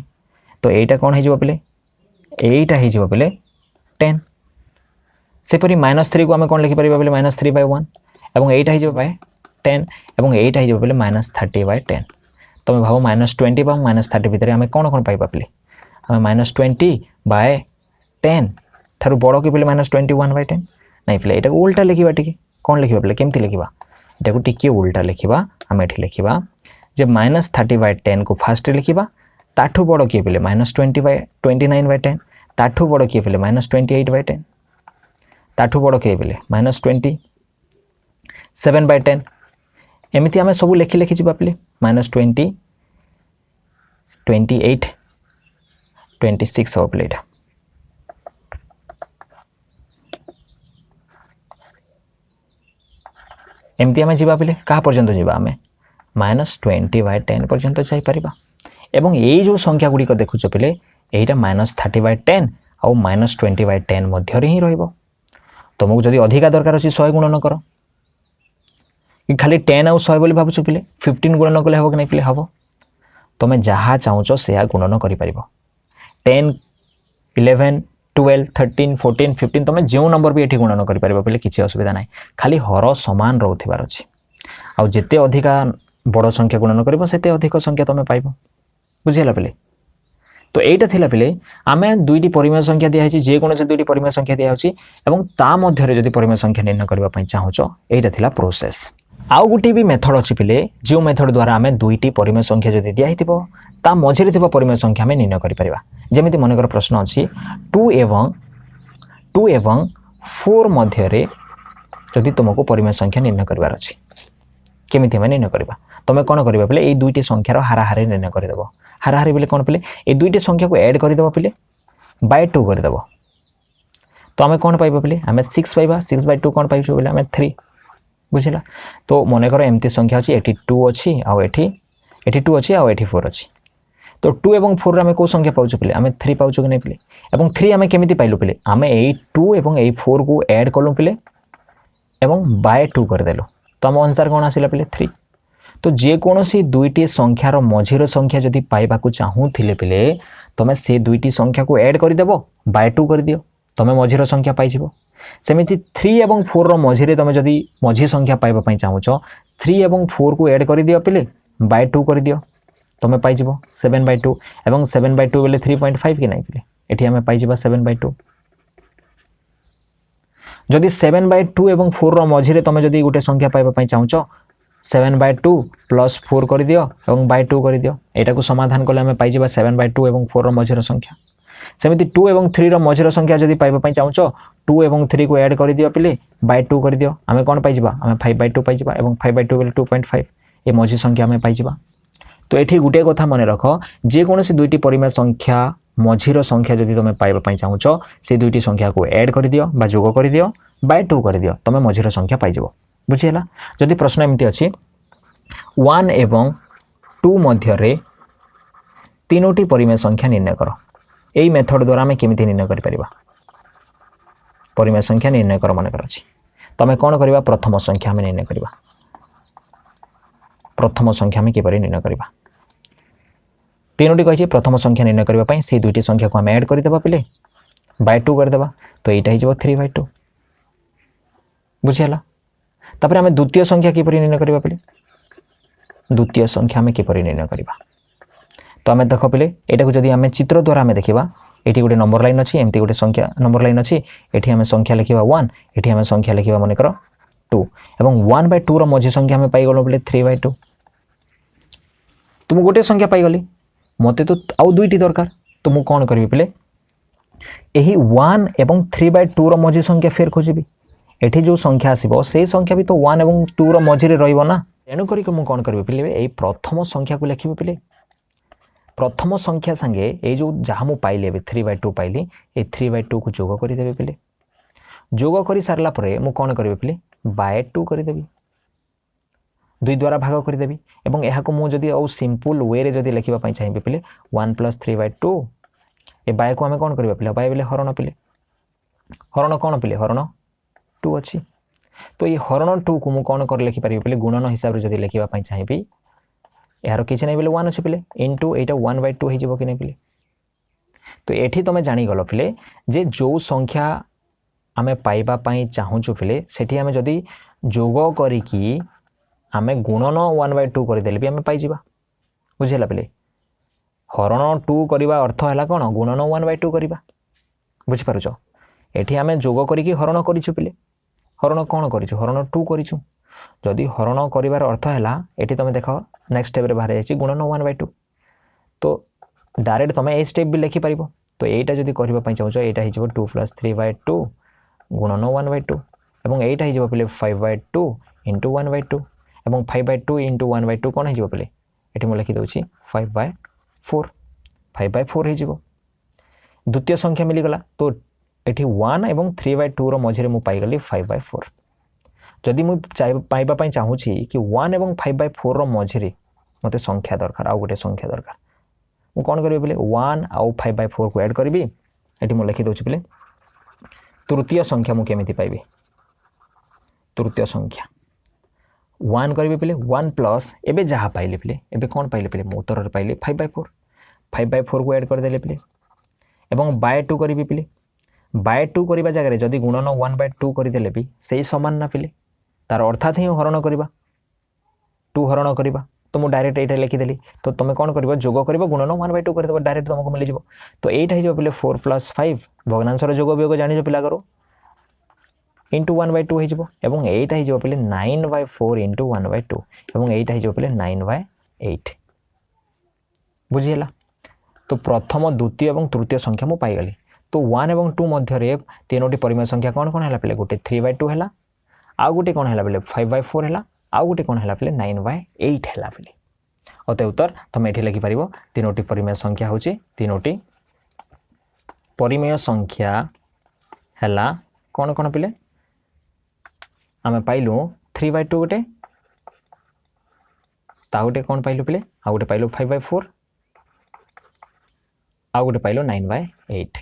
तो यहाँ कौन हो पे यहाँ हो पे 10 सेपरी -3 को आम कौन लिखिपर पे -3/1 और यहाँ हो 10 और यहाँ हो पे -30/10 तुम भाव -20 और -30 भितर आम कौन कौन पाइबा पे आम -20/10 ठार बड़ कि पे -21/10 नहीं पे यहाँ उल्टा लिखा टी कौन लिखा पे केमती लिखा यहाँ टी उल्टा लिखा आम ये लिखा जे -30/10 को फास्ट लिखा ताठू बड़ किए पे -29/10 ताठू बड़ किए पे -28/10 ताठू बड़ किए पे -27/10 एमती आम सब लिखि लिखि जा पे -20 28 26 हम पे यहाँ एमती आम जा पे क्या पर्यंत जावा आम -20/10 पर्यंत जापर एवं ये जो संख्या गुड़िक देखुच पे यहाँ -30/10 और -20/10 मध्य ही तुमको जदि अधिका दरकार अच्छी 100 गुणन कर कि खाली 10 आउ 100 बोली भावुँ पे 15 गुणन कले हम कि नहीं पे हम तुम जहाँ चाहूच से गुणन कर 10 11 12 13 14 15 तुम जो नंबर भी ये गुणन कर पे किसी असुविधा ना खाली हर सामान रोथबार अच्छी आउ जिते अधिका बड़ संख्या गुणन कर अधिक संख्या तुम पाइब बुझीगला पे तो यहीटा थिला पे आम 2टी परिमेय संख्या दिखाई जेकोसी 2टी परिमेय संख्या दिखाई ता मध्य जदि परिमेय संख्या निर्णय करने चाहूच यहीटा थिला प्रोसेस। आउ गोटे भी मेथड अच्छी पिले जो मेथड द्वारा आम दुईटी परिमेय संख्या जब दिखाई ता मझे परिमेय संख्या आम निर्णय कर जमी मनकर प्रश्न अच्छी 2 एवं 4 मध्य जदि तुमको परिमेय संख्या निर्णय करार अच्छी केमी निर्णय करवा तुम कौन कर पे ये दुईटी संख्यार हाराहारी निर्णय करदेव हाराहारी बोले कौन पे ये दुईटी संख्या को ऐड करदेव पे बाय 2 करदेव तो आम कौन पाइबा पे आम 6 पाइबा 6 बाय 2 कौन पाइबा बोले आम 3 बुझला तो मनकर एमती संख्या अच्छी एटी 2 अच्छी आउ एटी 2 अच्छी आउ एटी 4 अच्छी तो 2 एवं 4 आम कौ संख्या पाऊँ पे आम 3 पाऊँ कि नहीं पे और 3 आम केमी पाइलु पे आम यही 2 एवं यही 4 को ऐड कलु पे एवं बाय 2 करदेलु तो आम अनुसार कौन आसला पे 3 तो जेकोसी दुईटी संख्यार मझीर संख्या जदि पाइबा चाहूले पे तुम से दुईटी संख्या को ऐड करदेव बाय 2 कर दियो तुम मझीर संख्या पाइज सेमती 3 एवं 4 मझीरे तुम जदि मझी संख्या पाइबा चाहूच 3 एवं 4 को ऐड कर दियो पे बाय 2 कर दियो तुम पाइज 7 बाय 2 एवं 7 बाय 2 बोले 3.5 कि नहीं पे ये आम पाइज 7 बाय 2 जदि 7 बाय 2 एवं 4 मझीरे तुम जदि गोटे संख्या पाइबा चाहूच 7 बाय 2 प्लस 4 कर दियो एवं बाय 2 कर दियो एटा को समाधान कले आम पाइज 7 बाय 2 एवं 4 मझीर संख्या सेमती 2 एवं 3 मझीर संख्या जदि पाइबा चाहूच 2 एवं 3 को ऐड कर दियो पे बाय 2 कर दियो आम कौन पाइज आम 5 बाय 2 पाइज एवं 5 बाय 2 बोले 2.5 ये मझी संख्या आम पाइज तो ये गोटे कथा मन रख जेकोसी दुईटी परिमेय संख्या मझीर संख्या जदि तुम पाइबा चाहूच से दुईटी संख्या को ऐड कर दियो बा जोग कर दियो बाय 2 कर दियो तुम मझीर संख्या पाइज बुझीगला जदि प्रश्न एमती अच्छी 1 एवं 2 मध्य तीनोटी परिमेय संख्या निर्णय कर यही मेथड द्वारा आम केमी निर्णय कर परिमेय संख्या निर्णय कर मनकर अच्छी तुम कौन करवा प्रथम संख्या आम निर्णय करवा प्रथम संख्या आम किपर निर्णय करवा तीनोटी कही प्रथम संख्या निर्णय करने से दुईटी संख्या को आम ऐड करदे पे बाय 2 करदे तो यहाँ हो 3 बाय 2 बुझीगला तापर आम द्वितीय संख्या किपर निर्णय करवा पे द्वितीय संख्या आम किपर निर्णय करवा तो आम देख पे यहाँ को जब आम चित्र द्वारा आम देखा ये गोटे नंबर लाइन अच्छी एमती गोटे संख्या नंबर लाइन अच्छी ये आम संख्या लिखा 1 ये आम संख्या लिखा मनकर 2 एवं 1 बाय 2 मझी संख्या आम पाइगल बोले 3 बाय 2 तुम गोटे संख्या पाइगली मते तो आउ दुईटी दरकार तो मुझे कौन करी पे यही 1 एवं 3 बाय 2 मझी संख्या फेर खोजी एठी जो संख्या आसो से संख्या भी तो 1 एवं 2 मझीरे रहा तेणुक मुझे कौन करी पे यही प्रथम संख्या को लिखे पे प्रथम संख्या संगे ये जो जहाँ मुझे पाइली 3 बाय 2 पाइली ये 3 बाय 2 को जोग करदे पे जोग कर सारा मुझे कौन करी पे बाय 2 करदेवी 2 द्वारा भाग करदेवी एवं यह मुझे सिंपल वे रे जदि लिखा चाहिए पे 1 + 3 बाय 2 ये बाय को आम कौन करवा पे बाय बोले हरण पे हरण कौन पे हरण 2 अच्छी तो ये हरण 2 को मुझे कौन कर लिखिपारि पे गुणन हिसाब से जदि लिखा चाहिए यार किसी नहीं बोले 1 अच्छे पे इंटू यहाँ 1 बाय 2 हो कि नहीं पे तो ये तुम जानीगल पे जे जो संख्या आम पाइबापी चाहूँ पे से आम जदि जोग करी आम गुणन 1 बाय 2 करदे भी आम पाइजा बुझेगा पे हरण 2 करवा अर्थ है कौन गुणन 1 बाय 2 करवा बुझिपारुछ ये आम जोग करी हरण करूँ पे हरण कौन करूँ हरण 2 करूँ जदि हरण कर अर्थ है ये तुम देख नेक्स्ट स्टेप बाहर जाइए गुणन 1 बाय 2 तो डायरेक्ट तुम ये स्टेप भी लिखिपार तो यहाँ जब करने चाहूँ यहाँ हो 2 + 3 बाय 2 गुणन 1 बाय 2 और यहाँ हो पे 5 बाय 2 इंटू 1 बाय 2 और 5 बाय 2 इंटू 1 बाय 2 कौन हो पे ये मुझे लिखिदे 5 बाय 4 5 बाय 4 हो द्वितीय संख्या मिलगला तो ये 1 और 3 बाय 2 मझे मुझे पाइगली 5 बाय 4 जदि मुझे पाइबापी चाहूँ कि 1 और 5 बाय 4 मझे मत संख्या दरकार आउ गोटे संख्या दरकार मुझे कौन करी पे 1 आउ 5 बाय 4 को ऐड करी ये मुझे लिखिदे पे तृतीय संख्या मुझे केमी पाइबी तृतीय संख्या 1 करी पे 1 प्लस एबे जहाँ पाइले पे एबे कौन पाइले पे उत्तर पाइले 5 बाय 4 5 बाय 4 को ऐड करदे पे एवं बाय 2 करी पे बाय 2 करवा जगह जदि गुणन 1 बाय 2 करदे भी सही सामान ना पे तार अर्थात ही हरण करवा 2 हरण करवा तो मुझे डायरेक्ट ये लिखिदेली तो तुम कौन कर जोग कर गुणन 1 बाय 2 करदेव डायरेक्ट तुमको मिल तो यहाँ हो पे 4 + 5 भग्नांशर जोग वियोग जान पिला करो इंटू 1/2 हो एवं एटा हो पे 9/4 इंटू 1/2 एवं एटा हो पे 9/8 बुझीगला। तो प्रथम द्वितीय और तृतीय संख्या मु पाईगली। तो 1 और 2 मध्य तीनोटी परिमेय संख्या कौन कौन है पे गोटे 3/2 है आउ गोटे कौन है पे 5/4 है आउ गोटे कौन है पे 9/8 है पे। अतः उत्तर तुम ये लिखिपर तीनोटी परिमेय संख्या हूँ तीनोटी परिमेय संख्या है कौन कौन पे आम पाइलु 3/2 गोटे ता गोटे कौन पाइलु पे आउ गोटे पाइलु 5/4 आउ गोटे पाइल 9/8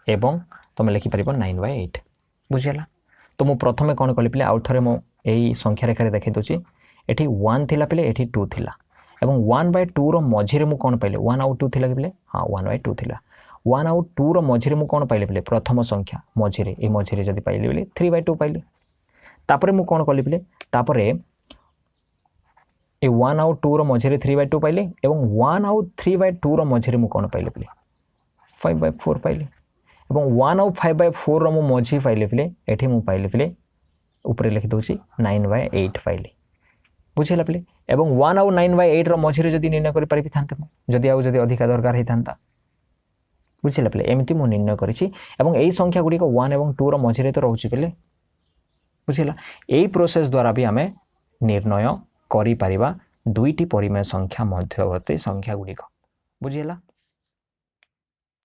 एवं तुम लिखिपर 9/8 बुझीगला। तो मु प्रथमे कौन कली पे आउ थे मुझे संख्या रेखार देखी दूसरी ये 1 थिला पे ये 2 थिला एवं 1/2 रो मझिरे मु कौन पाइले 1 आउ 2 थिला पे हाँ 1/2 थिला 1 आउ 2 रो मझिरे मु कौन पाइले पे प्रथम संख्या मझिरे ये मझिरे जदि पाइली बोले 3/2 पाइली तापरे मु कौन कली पे तापरे ए 1 आउ 2 रो मझिरे 3/2 पाइले एवं 1 आउ 3/2 रो मझिरे मु कौन पाइले पे 5/4 पाइले एवं 1 आउ 5/4 रो मु मझी पाइले पे एठी मु पाइले पे ऊपर लिखि दोछि 9/8 पाइले बुझीगला पे एवं 1 आउ 9/8 रो मझिरे जदि निर्णय करि पारि थान्ते जदि आउ जदि अधिक दरकार हे थान्ता बुझीगला पे एमिति मु निर्णय करिछि एवं एई संख्या गुडी को 1 एवं 2 रो मझिरे तो रहउछि पे बुझीगला। एई प्रोसेस द्वारा भी आमे निर्णय करि परिबा दुईटी परिमेय संख्या मध्यवर्ती संख्या गुडी को बुझीगला।